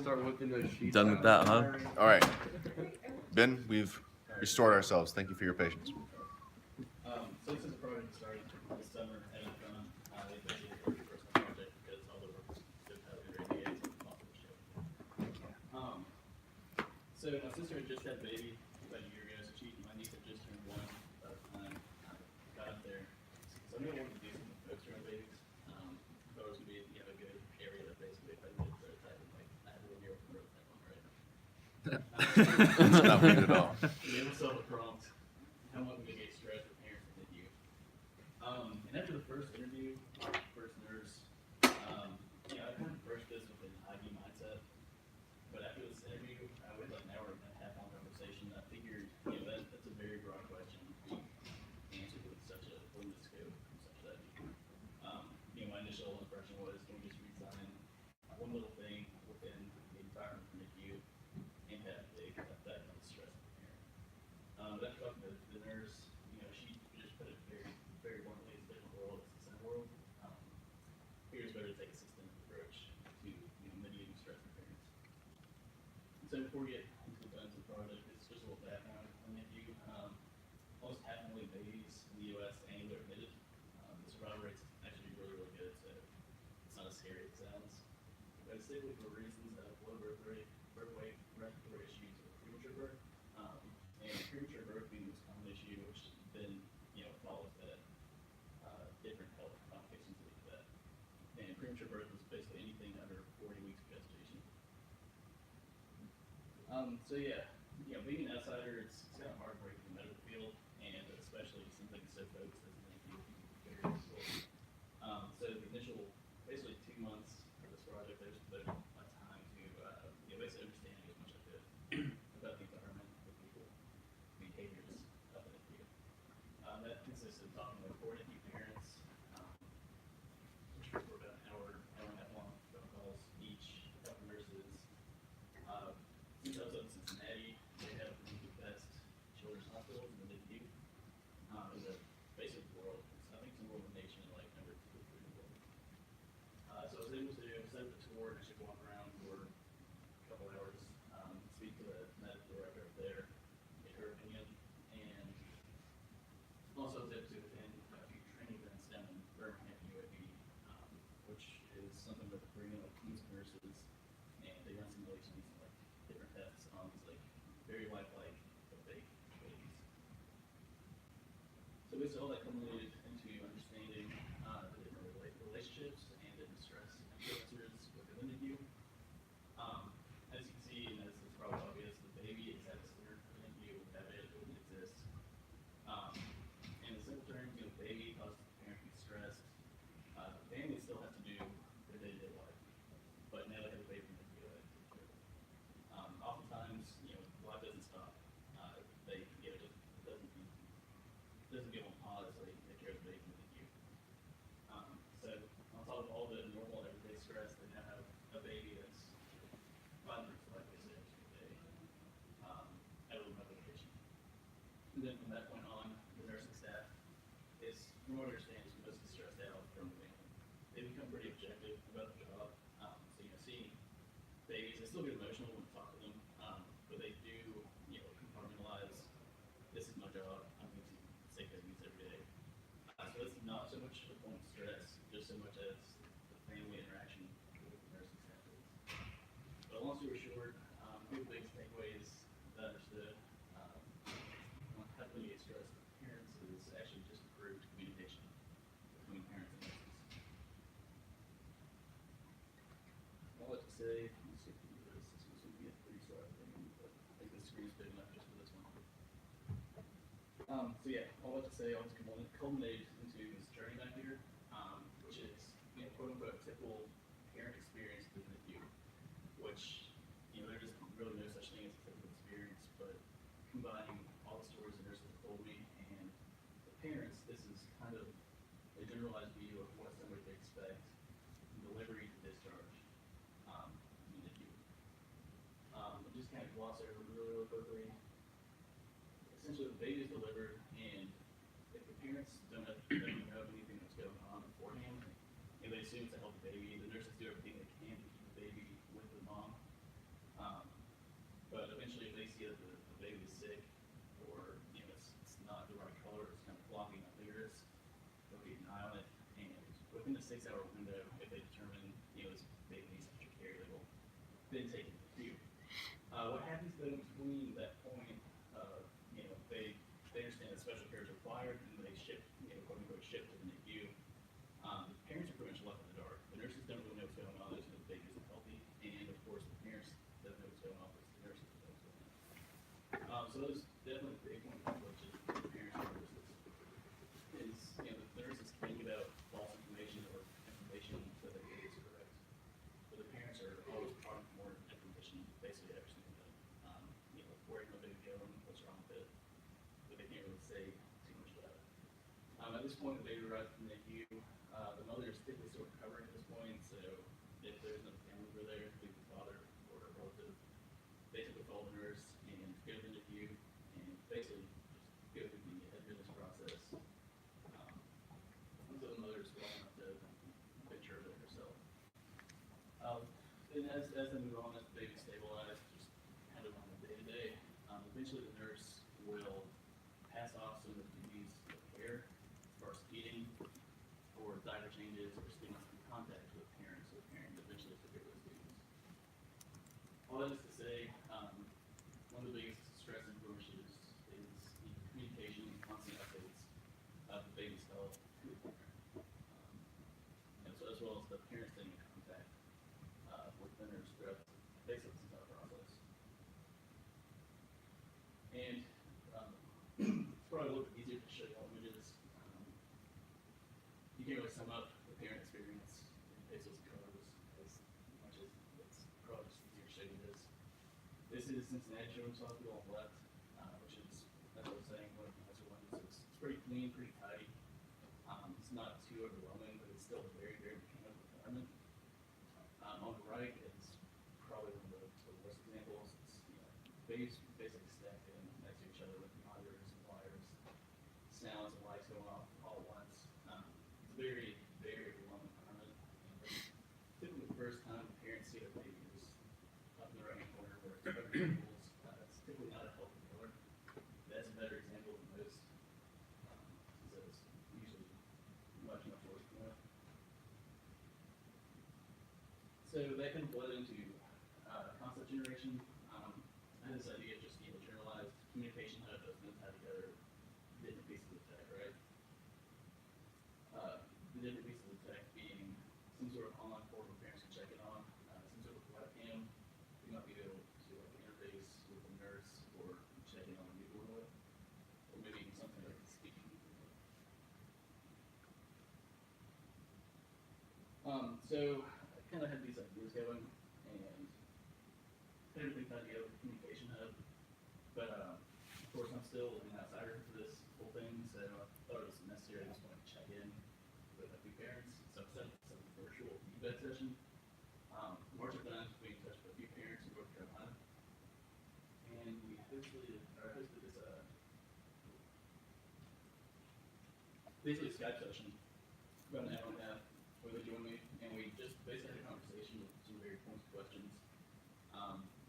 Speaker 3: Start whipping those sheets
Speaker 4: Done with
Speaker 3: out.
Speaker 4: that, huh?
Speaker 1: All right. Ben, we've restored ourselves. Thank you for your patience.
Speaker 11: So since the project started this summer and it's done, they basically worked for some project because all the work was just how we radiate off the ship. So my sister had just had a baby about a year ago, so my niece had just turned 1 by the time I got up there. So I knew I wanted to do something with folks around babies. But it was gonna be, a good area that basically if I needed a prototype, like I had a 1-year-old prototype on right.
Speaker 1: It's not weird at all.
Speaker 11: Give myself a prompt. How much mitigate stress for parents in the NICU? And after the first interview, first nurse, I kind of brushed this with an IV mindset. But after this interview, with like an hour and a half long conversation, I figured, that's a very broad question to be answered with such a limited scope and such that. My initial impression was, can we just redesign one little thing within the environment for NICU and have a big effect on the stress of the parent. But after talking to the nurse, she just put it very, very bluntly, it's a different world, it's a center world. Figures better to take a systemic approach to mitigating stress for parents. So before we get into the bones of the project, it's just a little background on NICU. Almost 500,000 babies in the U.S. annually are admitted. The survival rate's actually really, really good, so it's not as scary as it sounds. But it's typically for reasons of low birth rate, birth weight, respiratory issues, or premature birth. And premature birth being the most common issue, which then, follows that different health complications lead to that. And premature birth is basically anything under 40 weeks of gestation. Being an outsider, it's kind of hard to break the medical field, and especially something so focused as an NICU can be very difficult. So the initial, basically 2 months of this project, I just devoted my time to basically understanding as much as I could about the environment, the people, behaviors of the NICU. That consists of talking with 4 NICU parents, which were about an hour and a half long phone calls each, a couple nurses. Since I was up in Cincinnati, they have one of the best children's hospitals in the NICU in the basically the world. I think it's in the nation, like number 2 or 3 in the world. So I was able to set up a tour and actually walk around for a couple hours, speak to the medical director up there, get her opinion, and also I was able to attend a few training events down in Birmingham, UAB, which is something that bring in like teams of nurses, and they run simulations and like different tests on these like very lifelike but fake babies. So basically all that culminated into understanding the different relationships and different stress influencers within the NICU. As you can see, and as it's probably obvious, the baby is at the center of the NICU. We have it stress, they now have a baby that's 5 months, like they said yesterday, at a remote location. And then from that point on, the nursing staff is, from what I understand, is mostly stressed out from the family. They become pretty objective about the job. So, you know, seeing babies, they still get emotional when we talk to them, but they do, you know, compartmentalize, this is my job, I'm going to take babies every day. So it's not so much a point of stress, just so much as the family interaction with the nursing staff is. But long story short, the biggest takeaways that I understood, how to mitigate stress with parents is actually just improved communication between parents and nurses. All I have to say, let me see if we can do this. This is going to be a pretty slide thing, but I think the screen's big enough just for this one. So yeah, all I have to say, all this culminated into this journey back here, which is, you know, quote unquote, typical parent experience within the NICU, which, you know, there's just really no such thing as a typical experience, but combining all the stories the nurses have told me and the parents, this is kind of a generalized view of what somebody could expect from delivery to discharge in the NICU. Just kind of gloss over really quickly. Essentially, the baby is delivered, and if the parents don't know anything that's going on beforehand, and they assume it's a healthy baby, the nurses do everything they can to keep the baby with the mom. But eventually, if they see that the baby is sick, or, you know, it's not the right color, it's kind of blocking out the uterus, they'll keep an eye on it, and within the 6-hour window, if they determine, you know, this baby needs extra care, they will then take it to the NICU. What happens then between that point of, you know, they understand that special care is required, and they ship, you know, quote unquote, ship to the NICU. The parents are pretty much left in the dark. The nurses don't really know what's going on. They just know the baby isn't healthy, and of course, the parents don't know what's going on, but the nurses know what's going on. So those definitely big point of conflict is the parents and nurses. Is, you know, the nurses can give out false information or information that they think is correct, but the parents are always providing more information, basically every single day. You know, where can the baby go, what's wrong with it, but they can't really say too much about it. At this point, the baby arrives from the NICU. The mother is typically still recovering at this point, so if there's no family member there, maybe the father or a relative, they typically call the nurse and go to the NICU and basically just go through the admittance process until the mother is well enough to venture over there herself. And as they move on, as the baby's stabilized, just kind of on the day-to-day, eventually the nurse will pass off some of the duties of care as far as feeding or diaper changes or staying in contact with parents, so the parent eventually took care of those duties. All that is to say, one of the biggest stress and issues is the communication and constant updates of the baby's health to the parent. And so as well as the parent staying in contact with the nurse throughout basically this entire process. And it's probably a little bit easier to show you all images. You can't really sum up the parent experience in pixels and colors as much as it's probably just easier to show you this. This is Cincinnati Children's Hospital on the left, which is, as I was saying, one of the nicer ones. It's pretty clean, pretty tidy. It's not too overwhelming, but it's still a very, very mechanical environment. On the right is probably one of the worst examples. It's, you know, babies basically stacked in next to each other with monitors and wires, sounds and lights going off all at once. It's a very, very overwhelming environment. Typically, the first time the parents see their baby is up in the right-hand corner where it's covered in pools. It's typically not a healthy color. That's a better example than most. So it's usually much, much worse than that. So that kind of bled into concept generation. I had this idea of just, you know, generalized communication hub that's been tied together different pieces of tech, right? The different pieces of tech being some sort of online portal parents can check in on, some sort of webcam. You might be able to like interface with a nurse or check in on a newborn with, or maybe even something like speaking. So I kind of had these ideas going, and everything tied together with the communication hub. But of course, I'm still an outsider to this whole thing, so I thought it was necessary. I just wanted to check in with a few parents. So I set up some virtual feedback session basically a Skype session, about an hour and a half, where they joined me, and we just basically had a conversation with some very pointed questions.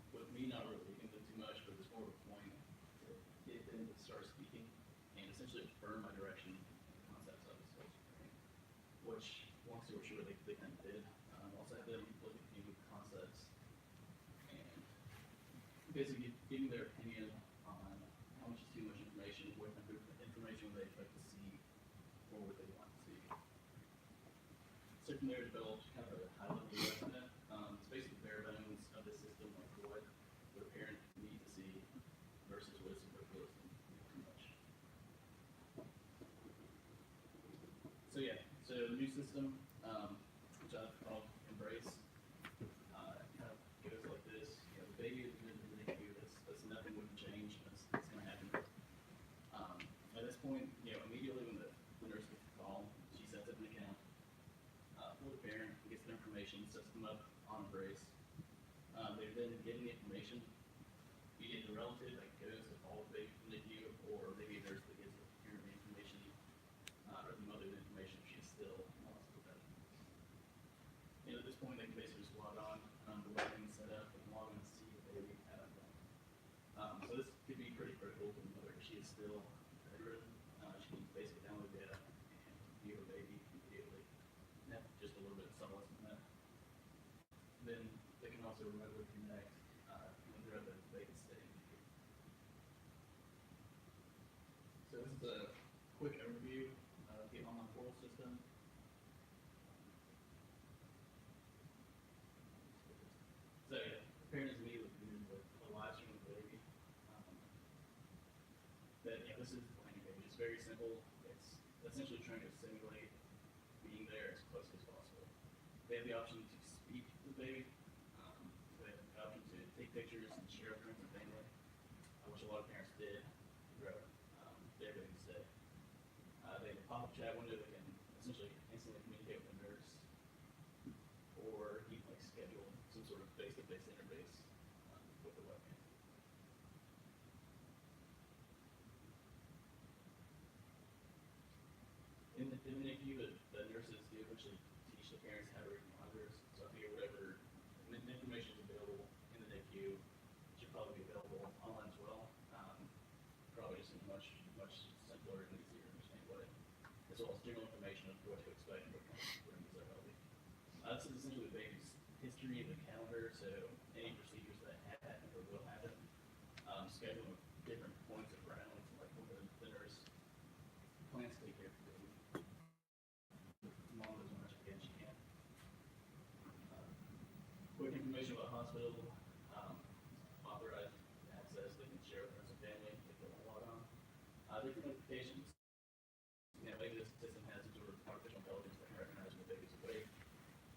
Speaker 11: With me not really into too much, but it's more of a point to get them to start speaking and essentially affirm my direction and concepts of the skills training, which, long story short, they kind of did. Also had them look at a few concepts and basically giving their opinion on how much is too much information, what kind of information would they expect to see, or what they want to see. So from there, developed kind of a high-level estimate. It's basically bare bones of the system, like what would a parent need to see versus what is superfluous and too much. So yeah, so the new system, which I've called Embrace, kind of goes like this. You know, the baby is in the NICU. That's nothing would change. That's going to happen. At this point, you know, immediately when the nurse gets the call, she sets up an account for the parent, gets the information, sets them up on Embrace. They're then getting the information. You get the relative that goes to call the baby from the NICU, or maybe a nurse that gives the parent the information, or the mother the information if she's still hospital bed. You know, at this point, they can basically just log on, the webcam set up, and log on to see the baby at that point. So this could be pretty critical to the mother if she is still bedridden. She can basically download the app and view her baby immediately. And have just a little bit of solace in that. Then they can also remotely connect when they're at the vacant state. So this is a quick overview of the online portal system. So yeah, the parent is immediately connected with a live stream of the baby. But yeah, this is the landing page. It's very simple. It's essentially trying to simulate being there as close as possible. They have the option to speak to the baby. They have the option to take pictures and share with friends and family, which a lot of parents did throughout their baby's day. They have a pop-up chat window that can essentially instantly communicate with the nurse, or even like schedule some sort of face-to-face interface with the webcam. In the NICU, the nurses do eventually teach the parents how to read monitors. So I figure whatever information is available in the NICU should probably be available online as well. Probably just in a much simpler and easier to understand way, as well as general information of what to expect and what kind of rooms are healthy. This is essentially the baby's history of the calendar, so any procedures that have happened or will happen, scheduling different points of rounds, like when the nurse plans to take care of the baby. Mom does as much as she can. Quick information about the hospital, authorized access they can share with friends and family if they want to log on. Different notifications. You know, maybe this system has some sort of artificial intelligence that can recognize when the baby's awake,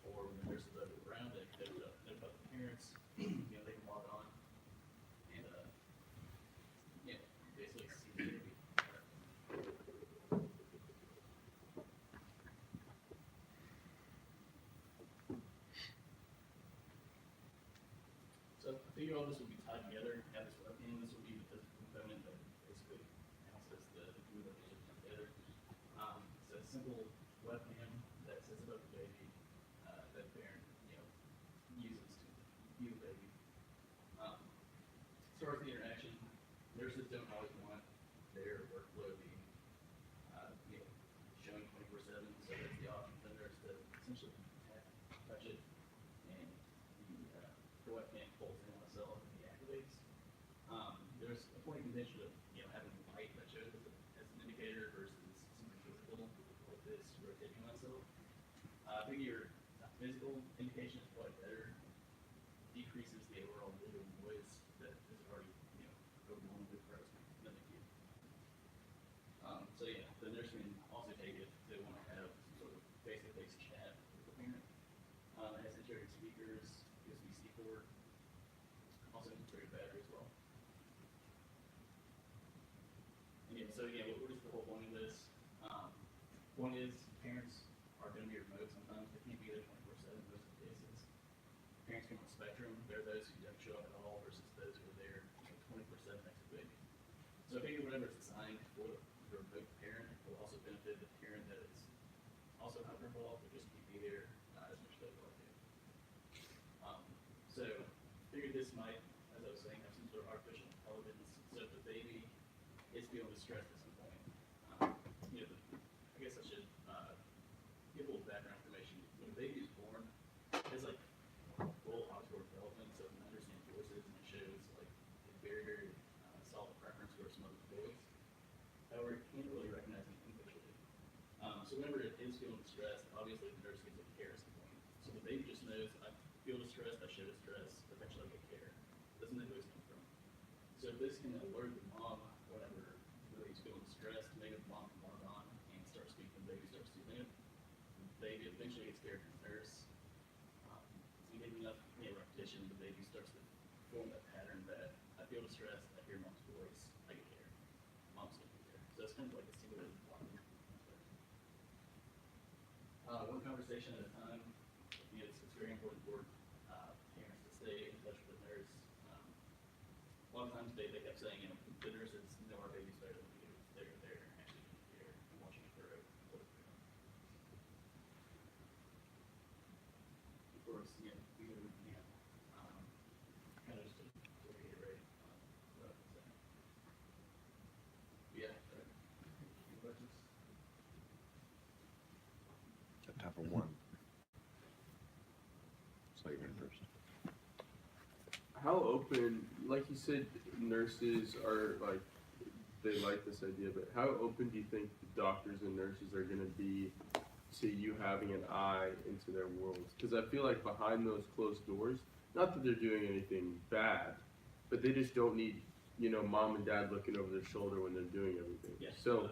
Speaker 11: or when the nurse is over around it, they notify the parents. You know, they can log on and you know, basically see the baby. So I figure all this will be tied together, have this webcam. This will be the physical component that basically houses the communication together. It's a simple webcam that sits above the baby that the parent, you know, uses to view the baby. As far as the interaction, nurses don't always want their workflow being, you know, showing 24/7. So there's the option for the nurse to essentially touch it, and the webcam pulls in on itself and deactivates. There's a point in contention of, you know, having light that shows as an indicator versus something physical like this rotating on itself. I figure physical indication is probably better. Decreases the overall visual noise that is already, you know, overwhelming with present in the NICU. So yeah, the nurse can also take it if they want to have some sort of face-to-face chat with the parent. It has integrated speakers, USB-C port, also integrated battery as well. And yeah, so yeah, what is the whole point of this? One is parents are going to be remote sometimes. They can't be there 24/7 in most of the cases. Parents come on the spectrum. There are those who don't show up at all versus those who are there, you know, 24/7 next to So I figure whatever it's designed for the parent will also benefit the parent that is also not involved, but just be there, not as much as they want to. So I figured this might, as I was saying, have some sort of artificial intelligence. So if the baby is feeling distressed at some point, I guess I should give a little background information. When a baby is born, it's like full auditory development, so it can understand voices and it shows like a very, very solid preference for some other voice. However, it can't really recognize anything visually. So whenever it is feeling distressed, obviously the nurse gives it care at some point. So the baby just knows, I feel distressed, I show distress, eventually I get care. Doesn't know who it's coming from. So if this can alert the mom whenever the baby's feeling distressed, maybe the mom can log on and start speaking, the baby starts soothing it. The baby eventually gets care from the nurse. It's getting enough repetition, the baby starts to form that pattern that I feel distressed, I hear mom's voice, I get care. Mom's getting care. So it's kind of like a simulated bonding. One conversation at a time. It's very important for parents to stay in touch with the nurse. A lot of times they kept saying, the nurses know our babies better than we do. They're there actually getting care and watching it grow. Of course, we do what we can. Kind of just to reiterate what I've been saying. Yeah, right. Any questions?
Speaker 1: Time for one. So you're in first.
Speaker 3: How open, like you said, nurses are like, they like this idea, but how open do you think the doctors and nurses are going to be to you having an eye into their worlds? Because I feel like behind those closed doors, not that they're doing anything bad, but they just don't need, mom and dad looking over their shoulder when they're doing everything.
Speaker 11: Yeah.
Speaker 3: So,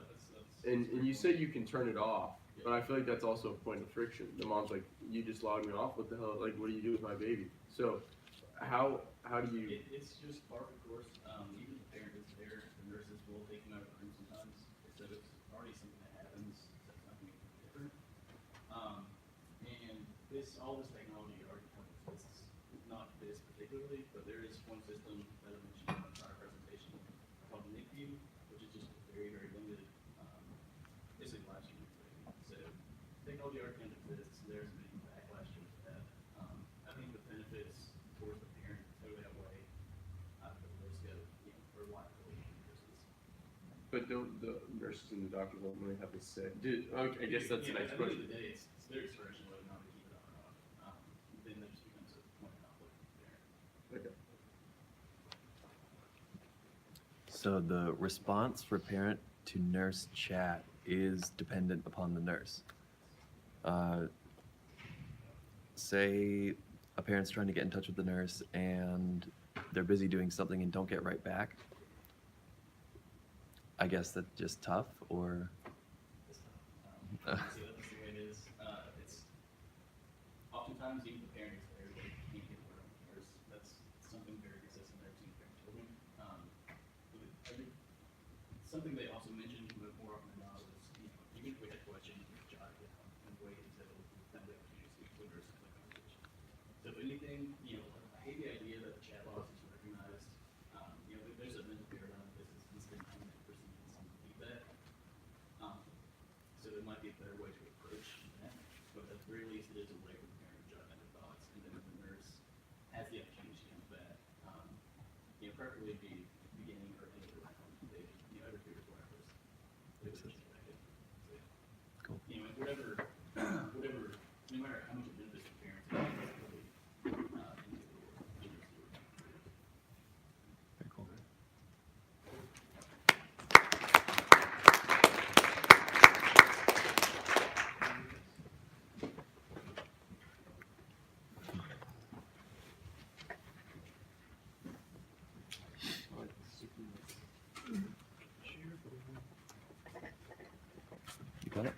Speaker 3: and you say you can turn it off, but I feel like that's also a point of friction. The mom's like, you just logged me off, what the hell, like, what do you do with my baby? So, how do you...
Speaker 11: It's just part of the course. Even if the parent is there, the nurses will take them out of the room sometimes. So it's already something that happens, so it's not going to be different. And all this technology already exists. Not this particularly, but there is one system that I mentioned in my prior presentation called NICU, which is just very, very limited. It's a live streaming thing. So technology already exists. There's been backlash towards that. I think the benefits towards the parent totally outweigh the risk of for liability nurses.
Speaker 3: But don't the nurses and the doctors ultimately have to say? Okay, I guess that's the next
Speaker 11: At the end
Speaker 3: question.
Speaker 11: of the day, it's their discretion whether or not to keep it on or off. Then that just becomes a point of conflict with the parent.
Speaker 3: Okay.
Speaker 4: So the response for parent to nurse chat is dependent upon the nurse. Say a parent's trying to get in touch with the nurse and they're busy doing something and don't get right back. I guess that's just tough, or
Speaker 11: So that's the way it is. It's oftentimes even the parent is there, they can't get word on the nurse. That's something very consistent there between parent and children. I think something they also mentioned, but more often than not, is even if we had questions, we could jot it down and wait until we have the opportunity to speak to a nurse in the conversation. So if anything, I hate the idea that the chat box is recognized. There's a mental paradigm that this is instant comment versus instant feedback. So there might be a better way to approach that, but at the very least, it is a way for the parent to jot down their thoughts, and then if the nurse has the opportunity to come back, preferably be beginning or end of the round, every 3 or 4 hours. If it's expected. So,
Speaker 4: Cool.
Speaker 11: Whatever, no matter how much it benefits the parents, it's really into the work.
Speaker 4: very cool. You got it?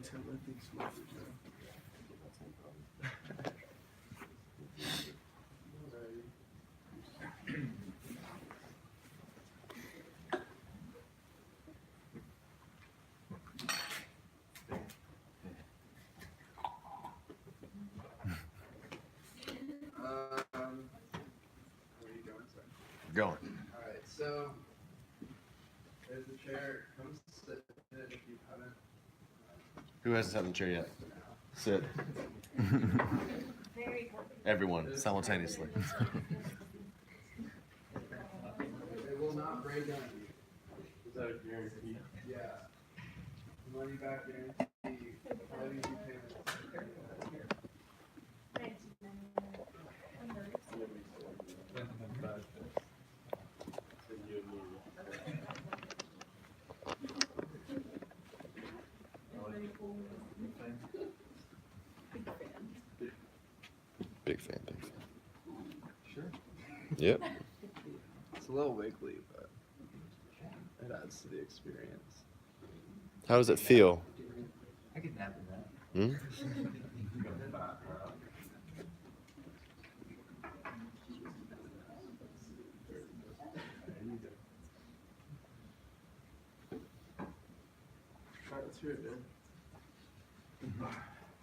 Speaker 2: Tim, I think smart.
Speaker 3: Where are you going, sir?
Speaker 1: Going.
Speaker 3: Alright, so there's a chair. Come sit in it if you haven't.
Speaker 1: Who hasn't sat in the chair yet? Sit.
Speaker 5: Very comfy.
Speaker 1: Everyone simultaneously.
Speaker 3: It will not break on you. Is that a guarantee? Yeah. Money back guarantee. How do you pay it?
Speaker 1: Big fan, big fan.
Speaker 3: Sure.
Speaker 1: Yep.
Speaker 3: It's a little wiggly, but it adds to the experience.
Speaker 1: How does it feel?
Speaker 9: I could nap in that.
Speaker 1: Hmm?
Speaker 3: Alright, let's hear it, dude.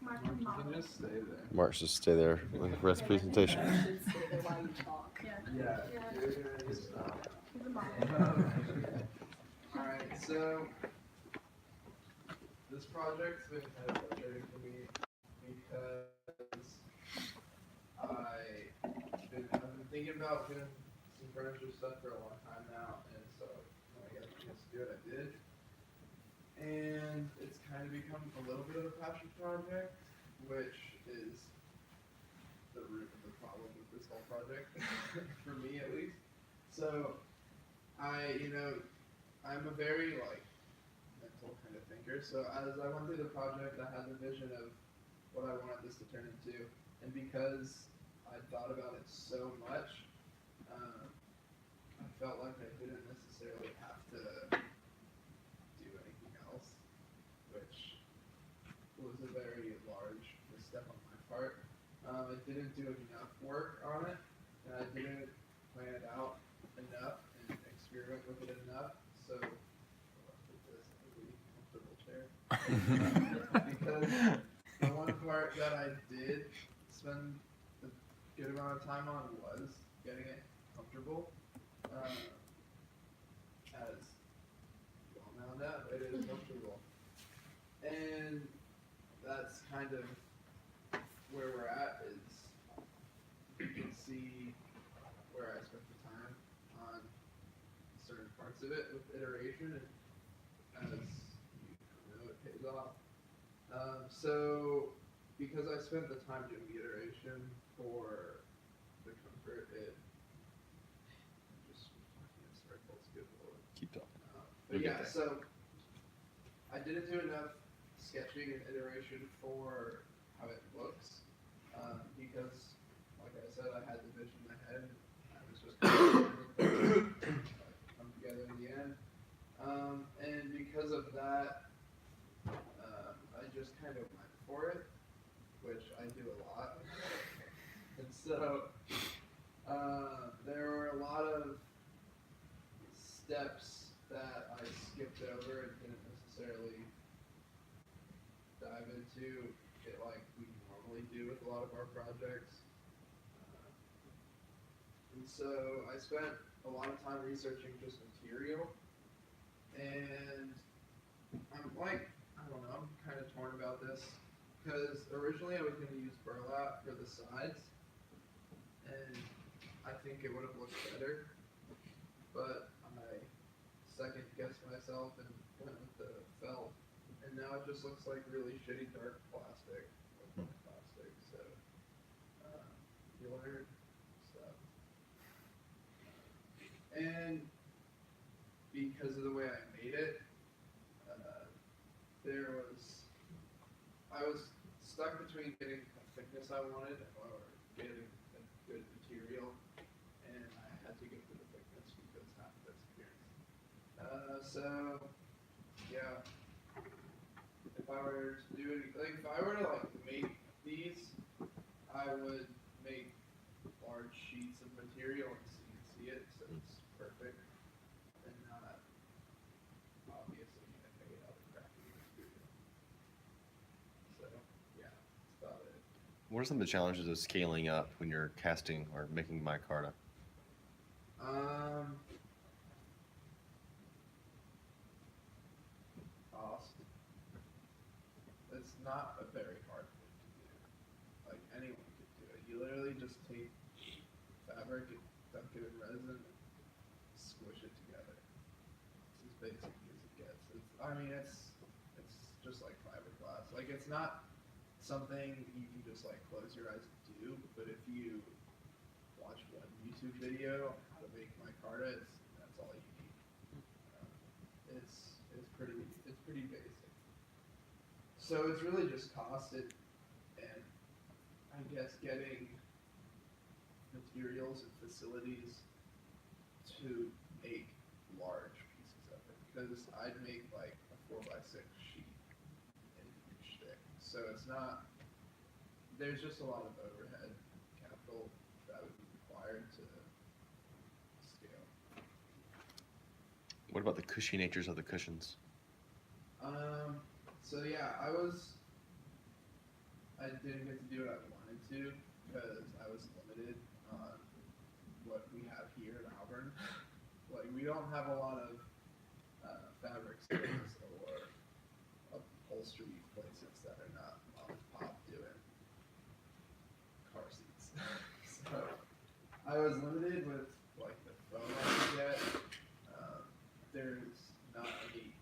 Speaker 3: You can just stay there.
Speaker 1: Mark, just stay there with the rest of the presentation.
Speaker 3: Yeah. Alright, so this project's been kind of frustrating for me because I've been thinking about doing some furniture stuff for a long time now, and so when I got the chance to do it, I did. And it's kind of become a little bit of a passion project, which is the root of the problem with this whole project, for me at least. So, I'm a very, mental kind of thinker. So as I went through the project, I had the vision of what I wanted this to turn into. And because I thought about it so much, I felt like I didn't necessarily have to do anything else, which was a very large misstep on my part. I didn't do enough work on it, and I didn't plan it out enough and experiment with it enough. So I left with this really comfortable chair. Because the one part that I did spend a good amount of time on was getting it comfortable. As you all now know, it is comfortable. And that's kind of where we're at, is you can see where I spent the time on certain parts of it with iteration, and as you know, it pays off. So because I spent the time doing the iteration for the comfort, it just fucking circles, good lord.
Speaker 1: Keep talking.
Speaker 3: But yeah, so I didn't do enough sketching and iteration for how it looks, because, like I said, I had the vision in my head. I was just come together in the end, and because of that, I just kind of went for it, which I do a lot. And so there were a lot of steps that I skipped over and didn't necessarily dive into it like we normally do with a lot of our projects. And so I spent a lot of time researching just material, and I'm I'm kind of torn about this, because originally I was going to use burlap for the sides, and I think it would have looked better, but I second guessed myself and went with the felt, and now it just looks like really shitty dark plastic. So you learn stuff, and because of the way I made it, I was stuck between getting the thickness I wanted or getting a good material, and I had to go for the thickness because half that's appearance. So yeah,
Speaker 12: if I were to do it, like if I were to like make these, I would make large sheets of material and so you can see it, so it's perfect and not obviously made out of crappy material. So yeah, that's about it.
Speaker 1: What are some of the challenges of scaling up when you're casting or making micarta?
Speaker 12: Cost. It's not a very hard thing to do. Like anyone could do it. You literally just take fabric and dunk it in resin and squish it together. It's as basic as it gets. It's just like fiberglass. Like it's not something you can just like close your eyes and do, but if you watch one YouTube video on how to make micarta, that's all you need. It's pretty basic. So it's really just cost and I guess getting materials and facilities to make large pieces of it. Because I'd make like a 4x6 sheet an inch thick. So it's not, there's just a lot of overhead capital that would be required to scale.
Speaker 1: What about the cushy natures of the cushions?
Speaker 12: So yeah, I didn't get to do what I wanted to because I was limited on what we have here in Auburn. Like we don't have a lot of fabric stores or upholstery places that are not mom and pop doing car seats. So I was limited with like the foam I could get. There's not any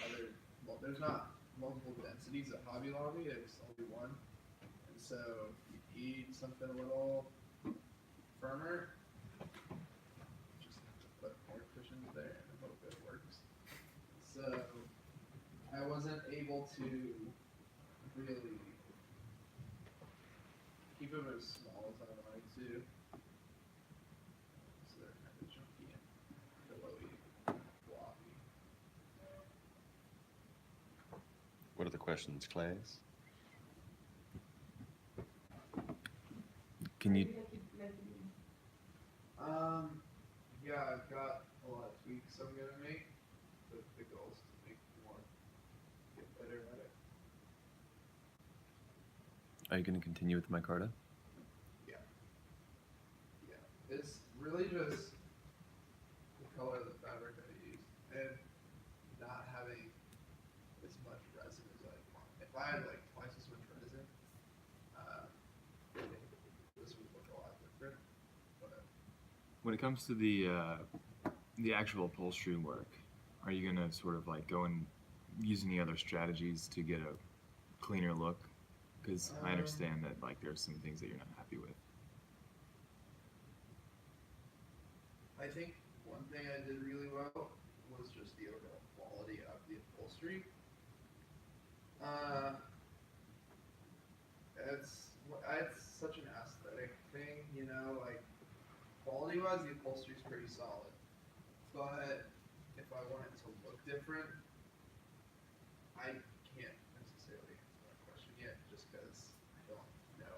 Speaker 12: other, well, there's not multiple densities at Hobby Lobby, there's only one. And so if you need something a little firmer, just have to put more cushions there and hope it works. So I wasn't able to really keep them as small as I wanted to. So they're kind of chunky and pillowy, floppy.
Speaker 1: What are the questions, Clays?
Speaker 4: Can you?
Speaker 12: Yeah, I've got a lot of tweaks I'm gonna make. The goal is to make more, get better at it.
Speaker 4: Are you going to continue with micarta?
Speaker 12: Yeah. Yeah. It's really just the color of the fabric that I use and not having as much resin as I want. If I had like twice as much resin, this would look a lot different. But
Speaker 9: When it comes to the actual upholstery work, are you gonna sort of like go and use any other strategies to get a cleaner look? Because I understand that like there's some things that you're not happy with.
Speaker 12: I think one thing I did really well was just the overall quality of the upholstery. It's such an aesthetic thing, you know, like quality-wise, the upholstery is pretty solid. But if I want it to look different, I can't necessarily answer that question yet, just because I don't know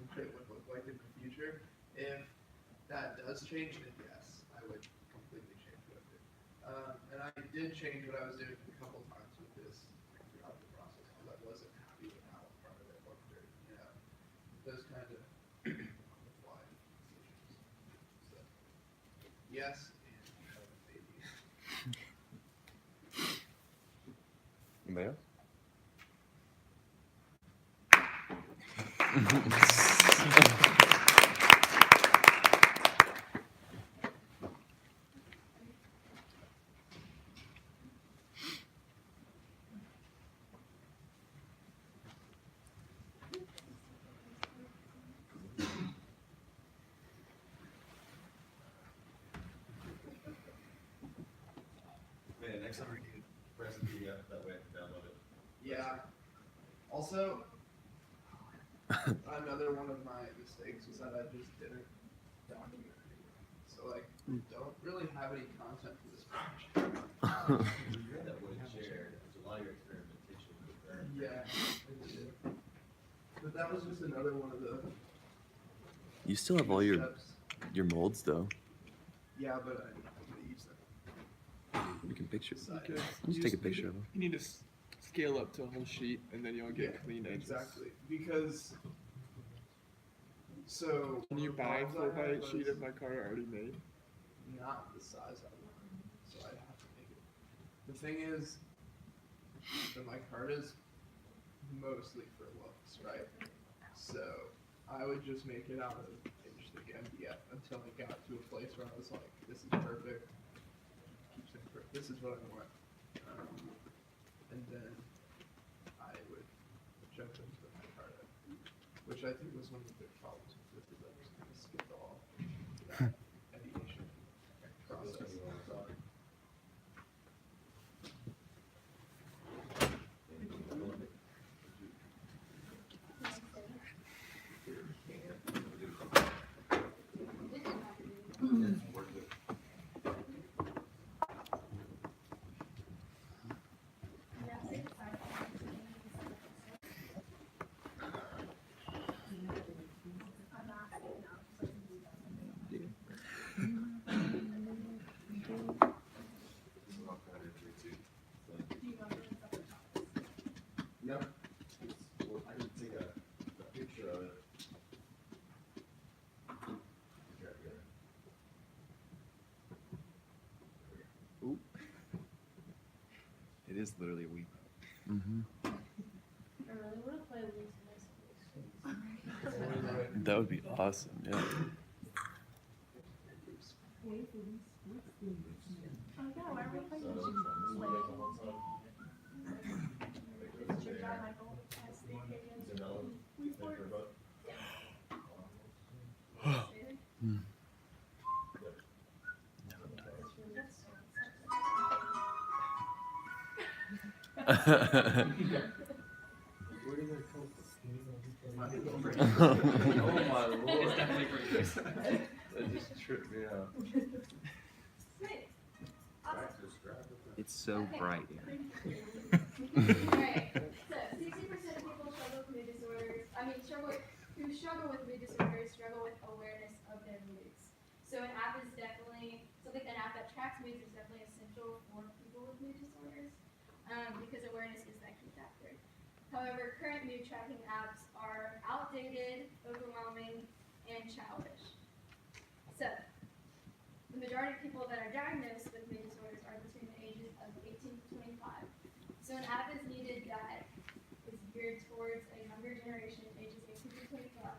Speaker 12: what it would look like in the future. If that does change, then yes, I would completely change what I did. And I did change what I was doing a couple times with this throughout the process because I wasn't happy with how part of it looked or, you know, those kind of on the fly decisions. So, yes, and maybe.
Speaker 1: Anybody else? Man, next time we can press the PDF, that way I can download it.
Speaker 12: Yeah. Also, another one of my mistakes was that I just didn't document anything. So like, don't really have any content for this project.
Speaker 1: You're that would share, there's a lot of your experimentation.
Speaker 12: Yeah, I did. But that was just another one of the
Speaker 4: You still have all your
Speaker 12: steps.
Speaker 4: molds though.
Speaker 12: Yeah, but I'm not gonna use them.
Speaker 4: You can picture.
Speaker 2: Because
Speaker 4: Just take a picture of them.
Speaker 2: You need to scale up to a whole sheet, and then you'll get clean edges.
Speaker 12: Exactly. Because so
Speaker 2: Can you
Speaker 12: the
Speaker 2: buy
Speaker 12: problems I
Speaker 2: 4x8
Speaker 12: had
Speaker 2: sheet
Speaker 12: was
Speaker 2: of micarta already made?
Speaker 12: not the size I wanted, so I'd have to make it. The thing is, the micarta's mostly for looks, right? So I would just make it out of inch thick MDF until I got to a place where I was like, this is perfect. Keep saying perfect. This is what I want. And then I would jump into the micarta, which I think was one of the big problems with this, is I just kind of skipped all that ideation process.
Speaker 1: No. Well, I can take a picture of it.
Speaker 2: Oop. It is literally a weep.
Speaker 4: Mm-hmm.
Speaker 5: I really want to play Luis and
Speaker 4: That would be awesome. Yeah.
Speaker 8: Oh yeah, why are we playing with you? John Michael has the opinions.
Speaker 3: Oh my lord.
Speaker 10: It's definitely pretty good.
Speaker 3: That just tripped me out.
Speaker 9: It's so bright.
Speaker 7: Alright, so 60% of people struggle with mood disorders. Who struggle with mood disorders struggle with awareness of their moods. So an app is definitely an app that tracks moods is definitely essential for people with mood disorders, because awareness is that key factor. However, current mood tracking apps are outdated, overwhelming, and childish. So, the majority of people that are diagnosed with mood disorders are between the ages of 18 to 25. So an app is needed that is geared towards a younger generation, ages 18 to 25.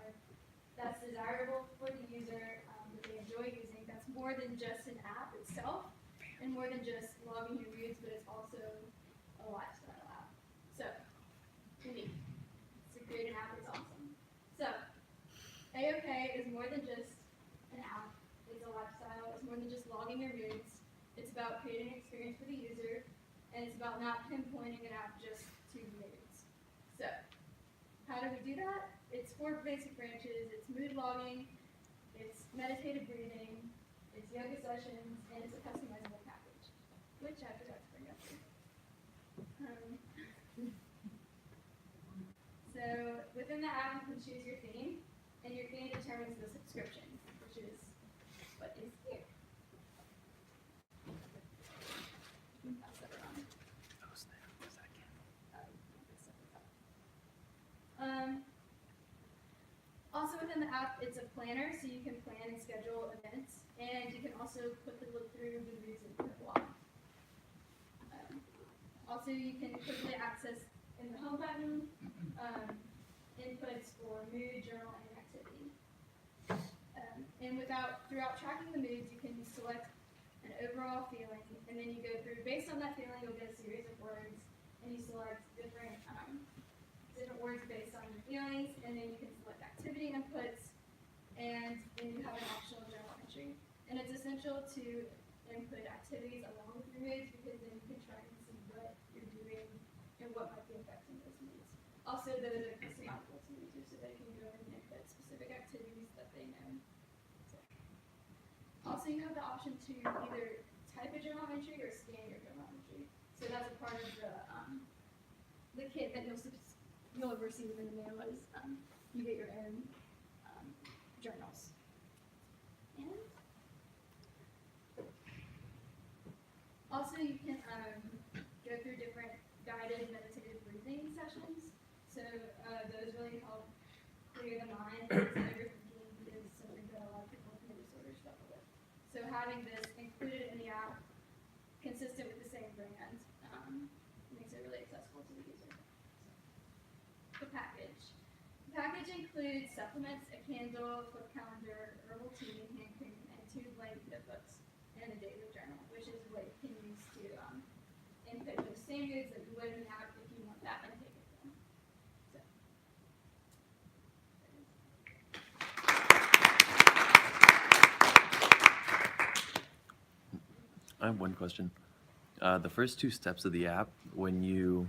Speaker 7: That's desirable for the user, that they enjoy using. That's more than just an app itself, and more than just logging your moods, but it's also a lifestyle app. So, unique. To create an app is awesome. So, AOK is more than just an app. It's a lifestyle. It's more than just logging your moods. It's about creating an experience for the user, and it's about not pinpointing an app just to moods. So, how do we do that? It's 4 basic branches. It's mood logging, it's meditative breathing, it's yoga sessions, and it's a customizable package, which I forgot to bring up here. So, within the app, you can choose your theme, and your theme determines the subscription, which is what is here. Pass that around. Also within the app, it's a planner, so you can plan and schedule events, and you can also quickly look through the moods in your blog. Also, you can quickly access in the home button inputs for mood, journal, and activity. And throughout tracking the moods, you can select an overall feeling, and then you go through, based on that feeling, you'll get a series of words, and you select different words based on your feelings, and then you can select activity inputs, and then you have an optional journal entry. And it's essential to input activities along with your moods, because then you can try and see what you're doing and what might be affecting those moods. Also, those are customizable to users, so they can go and input specific activities that they know. Also, you have the option to either type a journal entry or scan your journal entry. So that's a part of the
Speaker 8: kit that you'll receive in the mail is you get your own journals. And also you can go through different guided meditative breathing sessions. So those really help clear the mind and overthinking is something that a lot of people with mood disorders struggle with. So having this included in the app, consistent with the same brand, makes it really accessible to the user. The package. The package includes supplements, a candle, flip calendar, herbal tea, hand cream, and 2 blank notebooks, and a daily journal, which is what you can use to input those same goods that you would in the app if you want that intake of them. So.
Speaker 4: I have one question. The first 2 steps of the app, when you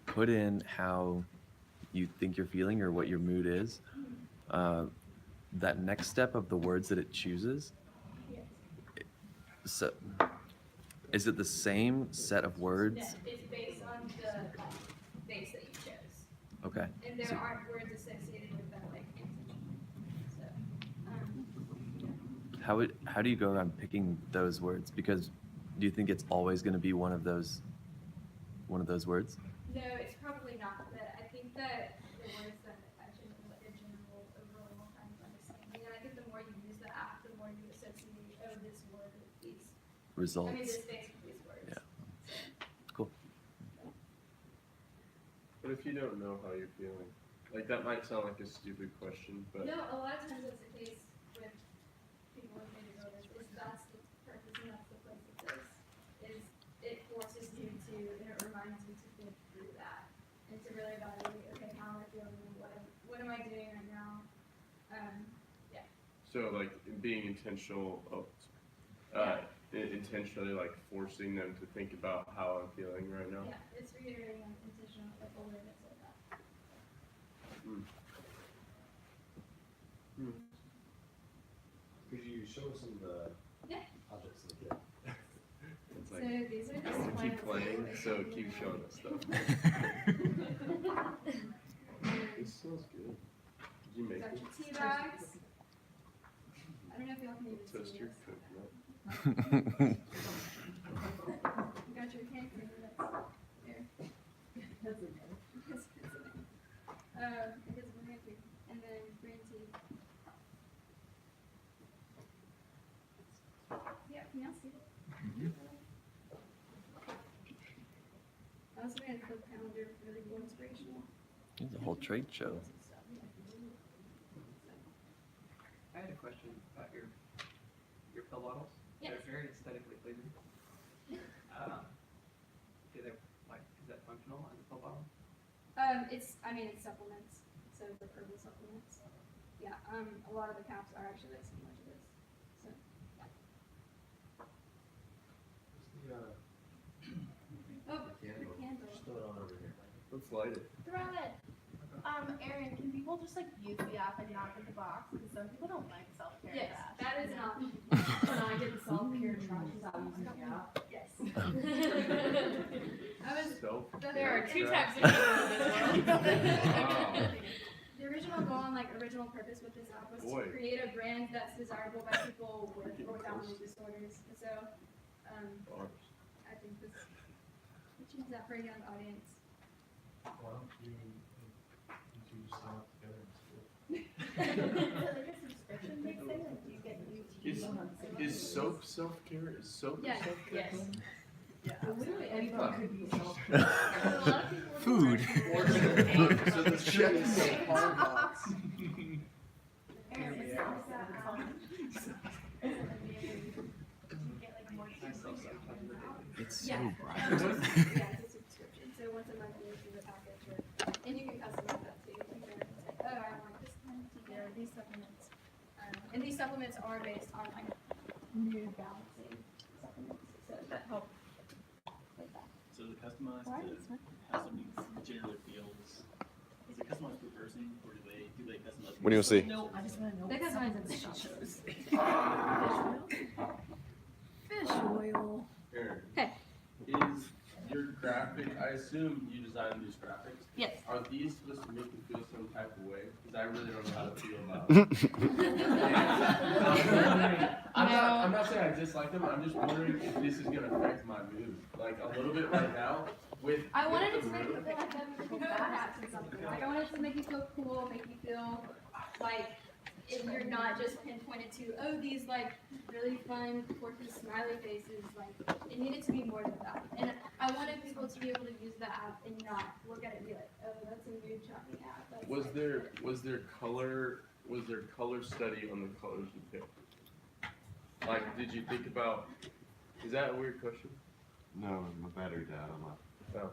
Speaker 4: put in how you think you're feeling or what your mood is, that next step of the words that it chooses, so is it the same set of words?
Speaker 8: No, it's based on the base that you chose.
Speaker 4: Okay.
Speaker 8: And there
Speaker 4: So-
Speaker 8: aren't words associated with that, like, intention. So,
Speaker 4: How do you go around picking those words? Because do you think it's always going to be one of those words?
Speaker 8: no, it's probably not, but I think that the words that actually have like a general overall kind of understanding, and I think the more you use the app, the more you associate, oh, this word with these,
Speaker 4: Results.
Speaker 8: I mean, this space with these words.
Speaker 4: Yeah. Cool.
Speaker 3: But if you don't know how you're feeling, like that might sound like a stupid question, but
Speaker 8: No, a lot of times that's the case with people with mood disorders, is that's the purpose and that's the place of this, is it forces you to, and it reminds you to think through that, and to really evaluate, okay, how am I feeling, what am I doing right now? Yeah.
Speaker 3: so like being intentional of, intentionally like forcing them to think about how I'm feeling right now.
Speaker 8: Yeah, it's reiterating an intentional like awareness of that.
Speaker 1: Could you show us some of the
Speaker 8: Yeah.
Speaker 1: objects in the kit?
Speaker 3: It's
Speaker 8: So
Speaker 3: like,
Speaker 8: these are the
Speaker 3: keep
Speaker 8: supplies.
Speaker 3: playing, so keep showing us stuff. This smells good. Did you make
Speaker 8: Got
Speaker 3: it?
Speaker 8: your tea bags. I don't know if y'all can even see
Speaker 3: Toast your
Speaker 8: this.
Speaker 3: coconut.
Speaker 8: You got your hand cream that's there. That's in there. It's in there. It is one hand cream. And then green tea. Yeah, can y'all see it? I also made a flip calendar, really cool, inspirational.
Speaker 4: It's a whole trade show.
Speaker 10: I had a question about your pill bottles.
Speaker 8: Yes.
Speaker 10: They're very aesthetically pleasing. Do they, like, is that functional as a pill bottle?
Speaker 8: It's supplements, so the herbal supplements. Yeah, a lot of the caps are actually like similar to this. So, yeah. Oh, the candle.
Speaker 1: Just throw it on over here.
Speaker 3: Let's light it.
Speaker 8: Throw it.
Speaker 13: Aaron, can people just like use the app and not in the box? Because some people don't like self-care.
Speaker 8: Yes, that is an option.
Speaker 13: Can I get the self-care trash without using the app?
Speaker 8: Yes. I was.
Speaker 5: There are 2 types of people in this world.
Speaker 8: The original goal and like original purpose with this app was
Speaker 3: Boy.
Speaker 8: to create a brand that's desirable by people with or without mood disorders. And so, I think this, we choose that for a young audience.
Speaker 2: Why don't you sign up together and school?
Speaker 13: Like a subscription based thing, like do you get new
Speaker 3: Is soap self-care? Is soap
Speaker 8: Yes,
Speaker 3: self-care?
Speaker 8: yes.
Speaker 13: Literally anything could be self-care.
Speaker 8: A lot of people
Speaker 9: Food.
Speaker 3: So the check is so hard box.
Speaker 8: Aaron, it's
Speaker 10: Yeah.
Speaker 8: not that,
Speaker 13: Do you get like more
Speaker 4: It's so
Speaker 8: Yeah.
Speaker 4: bright.
Speaker 8: Yeah, it's a subscription, so once a month you receive a package, and you can customize that too. You can say, oh, I want this kind of tea or these supplements. And these supplements are based on like mood balancing supplements, so that help with that.
Speaker 11: So is it customized
Speaker 8: Why
Speaker 11: to
Speaker 8: is it-
Speaker 11: how somebody generally feels? Is it customized per person, or do they customize?
Speaker 1: What do you see?
Speaker 13: No, I just want to know.
Speaker 8: They
Speaker 13: what
Speaker 8: customize
Speaker 13: supplements
Speaker 8: it.
Speaker 13: she chose.
Speaker 8: Fish oil.
Speaker 3: Aaron,
Speaker 8: Hey.
Speaker 3: is your graphic I assume you designed these graphics.
Speaker 13: Yes.
Speaker 3: Are these supposed to make you feel some type of way? Because I really don't know how to feel about them. I'm not saying I dislike them. I'm just wondering if this is gonna affect my mood, like a little bit right now.
Speaker 13: I wanted
Speaker 3: with
Speaker 13: it to
Speaker 3: the
Speaker 13: make you
Speaker 3: mood.
Speaker 13: feel like them little badass or something. Like I wanted it to make you feel cool, make you feel like if you're not just pinpointed to, oh, these like really fun, quirky, smiley faces. Like it needed to be more than that. And I wanted people to be able to use the app and not look at it and be like, oh, that's a mood chopping app. That's
Speaker 3: Was
Speaker 13: like-
Speaker 3: there color study on the colors you picked? Like, did you think about? Is that a weird question?
Speaker 1: No, my battery died. I'm not.
Speaker 3: No.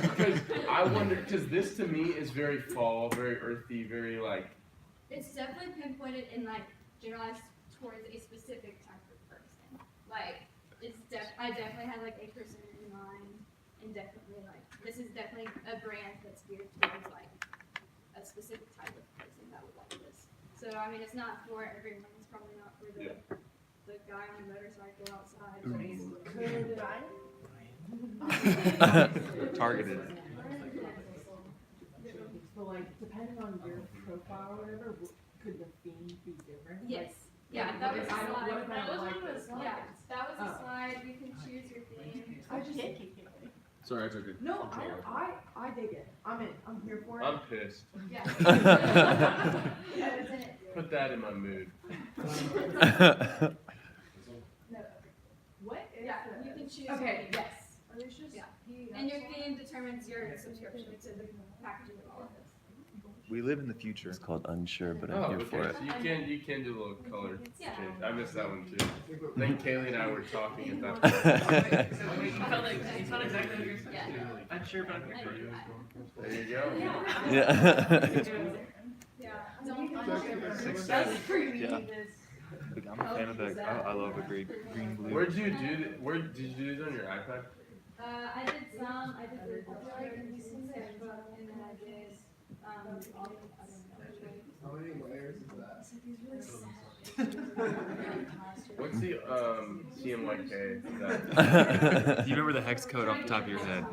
Speaker 3: Because I wonder, because this to me is very fall, very earthy, very like.
Speaker 13: It's definitely pinpointed and like generalized towards a specific type of person. Like I definitely had like a person in mind, and definitely like this is definitely a brand that's geared towards like a specific type of person that would like this. So I mean, it's not for everyone. It's probably not for the the guy on the motorcycle outside.
Speaker 9: Targeted.
Speaker 14: So like, depending on your profile or whatever, could the theme be different?
Speaker 13: Yes. Yeah, that was a slide.
Speaker 14: What if I
Speaker 13: That was
Speaker 14: like
Speaker 13: one of
Speaker 14: this?
Speaker 13: those. Yeah, that was a slide. You can choose your theme.
Speaker 14: I just can't keep it.
Speaker 3: Sorry, I took it.
Speaker 14: No, I dig it. I'm in. I'm here for it.
Speaker 3: I'm pissed.
Speaker 13: Yeah.
Speaker 3: Put that in my mood.
Speaker 14: What is
Speaker 13: Yeah, you can choose.
Speaker 14: Okay,
Speaker 13: your theme.
Speaker 14: yes.
Speaker 13: Yeah. And your theme determines your subscription to the packaging of all of this.
Speaker 9: We live in the future.
Speaker 4: It's called Unsure, but
Speaker 3: Oh,
Speaker 4: I'm here for
Speaker 3: okay.
Speaker 4: it.
Speaker 3: So you can do a little color
Speaker 13: Yeah.
Speaker 3: change. I missed that one too. I think Kaylee and I were talking at that point.
Speaker 10: It's not exactly what you're saying.
Speaker 13: Yeah.
Speaker 10: I'm sure, but I'm here for you.
Speaker 3: There you go.
Speaker 4: Yeah.
Speaker 13: Yeah. Don't
Speaker 14: That's pretty
Speaker 9: Yeah.
Speaker 14: this.
Speaker 9: I'm a fan of that. I love a green blue.
Speaker 3: Where did you do this? Where did you do this on your iPad?
Speaker 13: I did some. I did the sketchbook, and then I did all the other
Speaker 12: How many layers is that?
Speaker 3: What's the CMYK?
Speaker 9: Do you remember the hex code off the top of your head?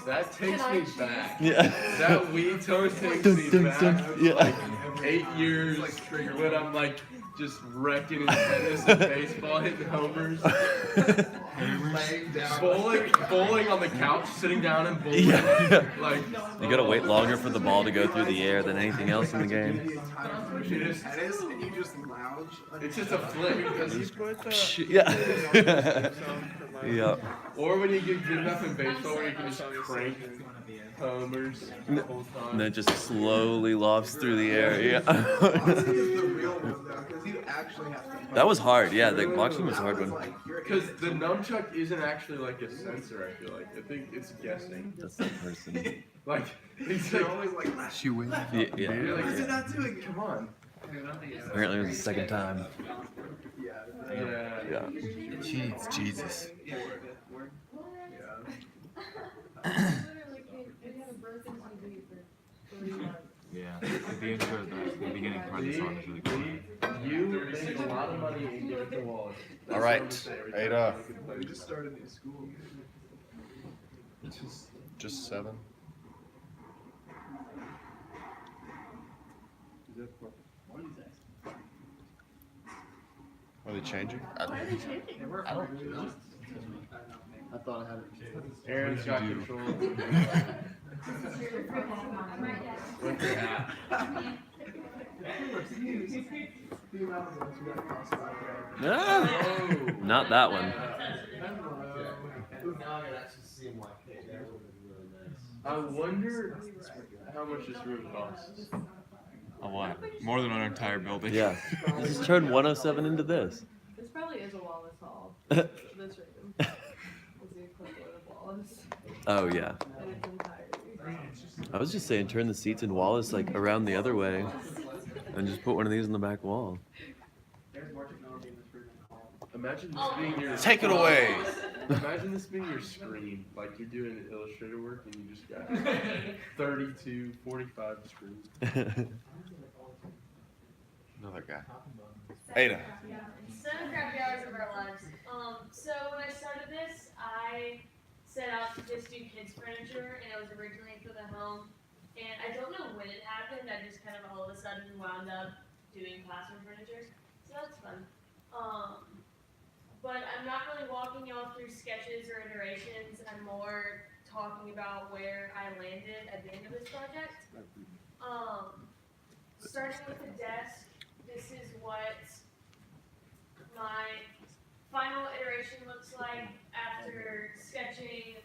Speaker 3: That takes me back.
Speaker 4: Yeah.
Speaker 3: That weed toe takes
Speaker 4: Dun,
Speaker 3: me
Speaker 4: dun,
Speaker 3: back.
Speaker 4: dun. Yeah.
Speaker 3: Like 8 years when I'm like just wrecking in tennis and baseball, hitting homers.
Speaker 12: Laying down.
Speaker 3: Bowling on the couch, sitting down and bowling.
Speaker 4: Yeah.
Speaker 3: Like
Speaker 4: You gotta wait longer for the ball to go through the air than anything else in the game.
Speaker 12: Tennis and you just lounge.
Speaker 3: It's just a flick.
Speaker 4: Yeah. Yeah.
Speaker 3: Or when you get good enough in baseball where you can just crank homers the whole time.
Speaker 4: And then it just slowly lofts through the air. Yeah.
Speaker 12: This is the real one though, because you actually have to.
Speaker 4: That was hard. Yeah, the boxing was a hard one.
Speaker 3: Because the nunchuck isn't actually like a sensor, I feel like. I think it's guessing.
Speaker 4: That's the person.
Speaker 3: Like, it's
Speaker 12: They're
Speaker 3: like,
Speaker 12: always like, last
Speaker 9: She wins.
Speaker 4: Yeah.
Speaker 3: you're like,
Speaker 12: is it not doing it?
Speaker 3: come on.
Speaker 4: Apparently it was the second time.
Speaker 3: Yeah.
Speaker 4: Yeah.
Speaker 9: Cheats, Jesus. Yeah. The intro, the beginning part of the song is really cool.
Speaker 3: You make a lot of money and give it to Wallace. That's
Speaker 1: All
Speaker 3: what I'm
Speaker 1: right,
Speaker 3: gonna say every
Speaker 1: Ada.
Speaker 3: time we can play
Speaker 12: We just started new school.
Speaker 1: Just 7. Are they changing? I don't know. I thought I had it.
Speaker 3: Aaron's got control. What's your hat?
Speaker 4: Ah, not that one.
Speaker 3: I wonder how much this room costs.
Speaker 9: A lot. More than our entire building.
Speaker 4: Yeah. Just turn 107 into this.
Speaker 14: This probably is a Wallace Hall. This room is the equivalent of Wallace
Speaker 4: Oh yeah.
Speaker 14: in its entirety.
Speaker 4: I was just saying, turn the seats in Wallace like around the other way, and just put one of these on the back wall.
Speaker 10: There's more technology in this room than all.
Speaker 3: Imagine this
Speaker 5: Oh.
Speaker 3: being your
Speaker 1: Take it away.
Speaker 3: Imagine this being your screen, like you're doing Illustrator work and you just got 32, 45 screens.
Speaker 1: Another guy. Ada.
Speaker 5: Seven crappy hours of our lives. So when I started this, I set out to just do kids furniture, and it was originally for the home. And I don't know when it happened. I just kind of all of a sudden wound up doing classroom furniture, so that's fun. But I'm not really walking y'all through sketches or iterations. I'm more talking about where I landed at the end of this project. Starting with the desk, this is what my final iteration looks like after sketching,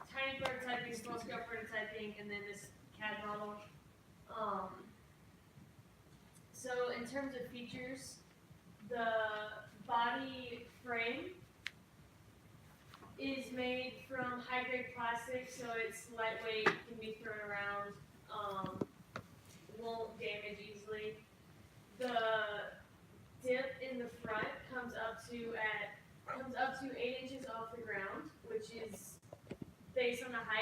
Speaker 5: tiny prototyping, small scale prototyping, and then this CAD model. So in terms of features, the body frame is made from high grade plastic, so it's lightweight, can be thrown around, won't damage easily. The dip in the front comes up to 8 inches off the ground, which is based on the height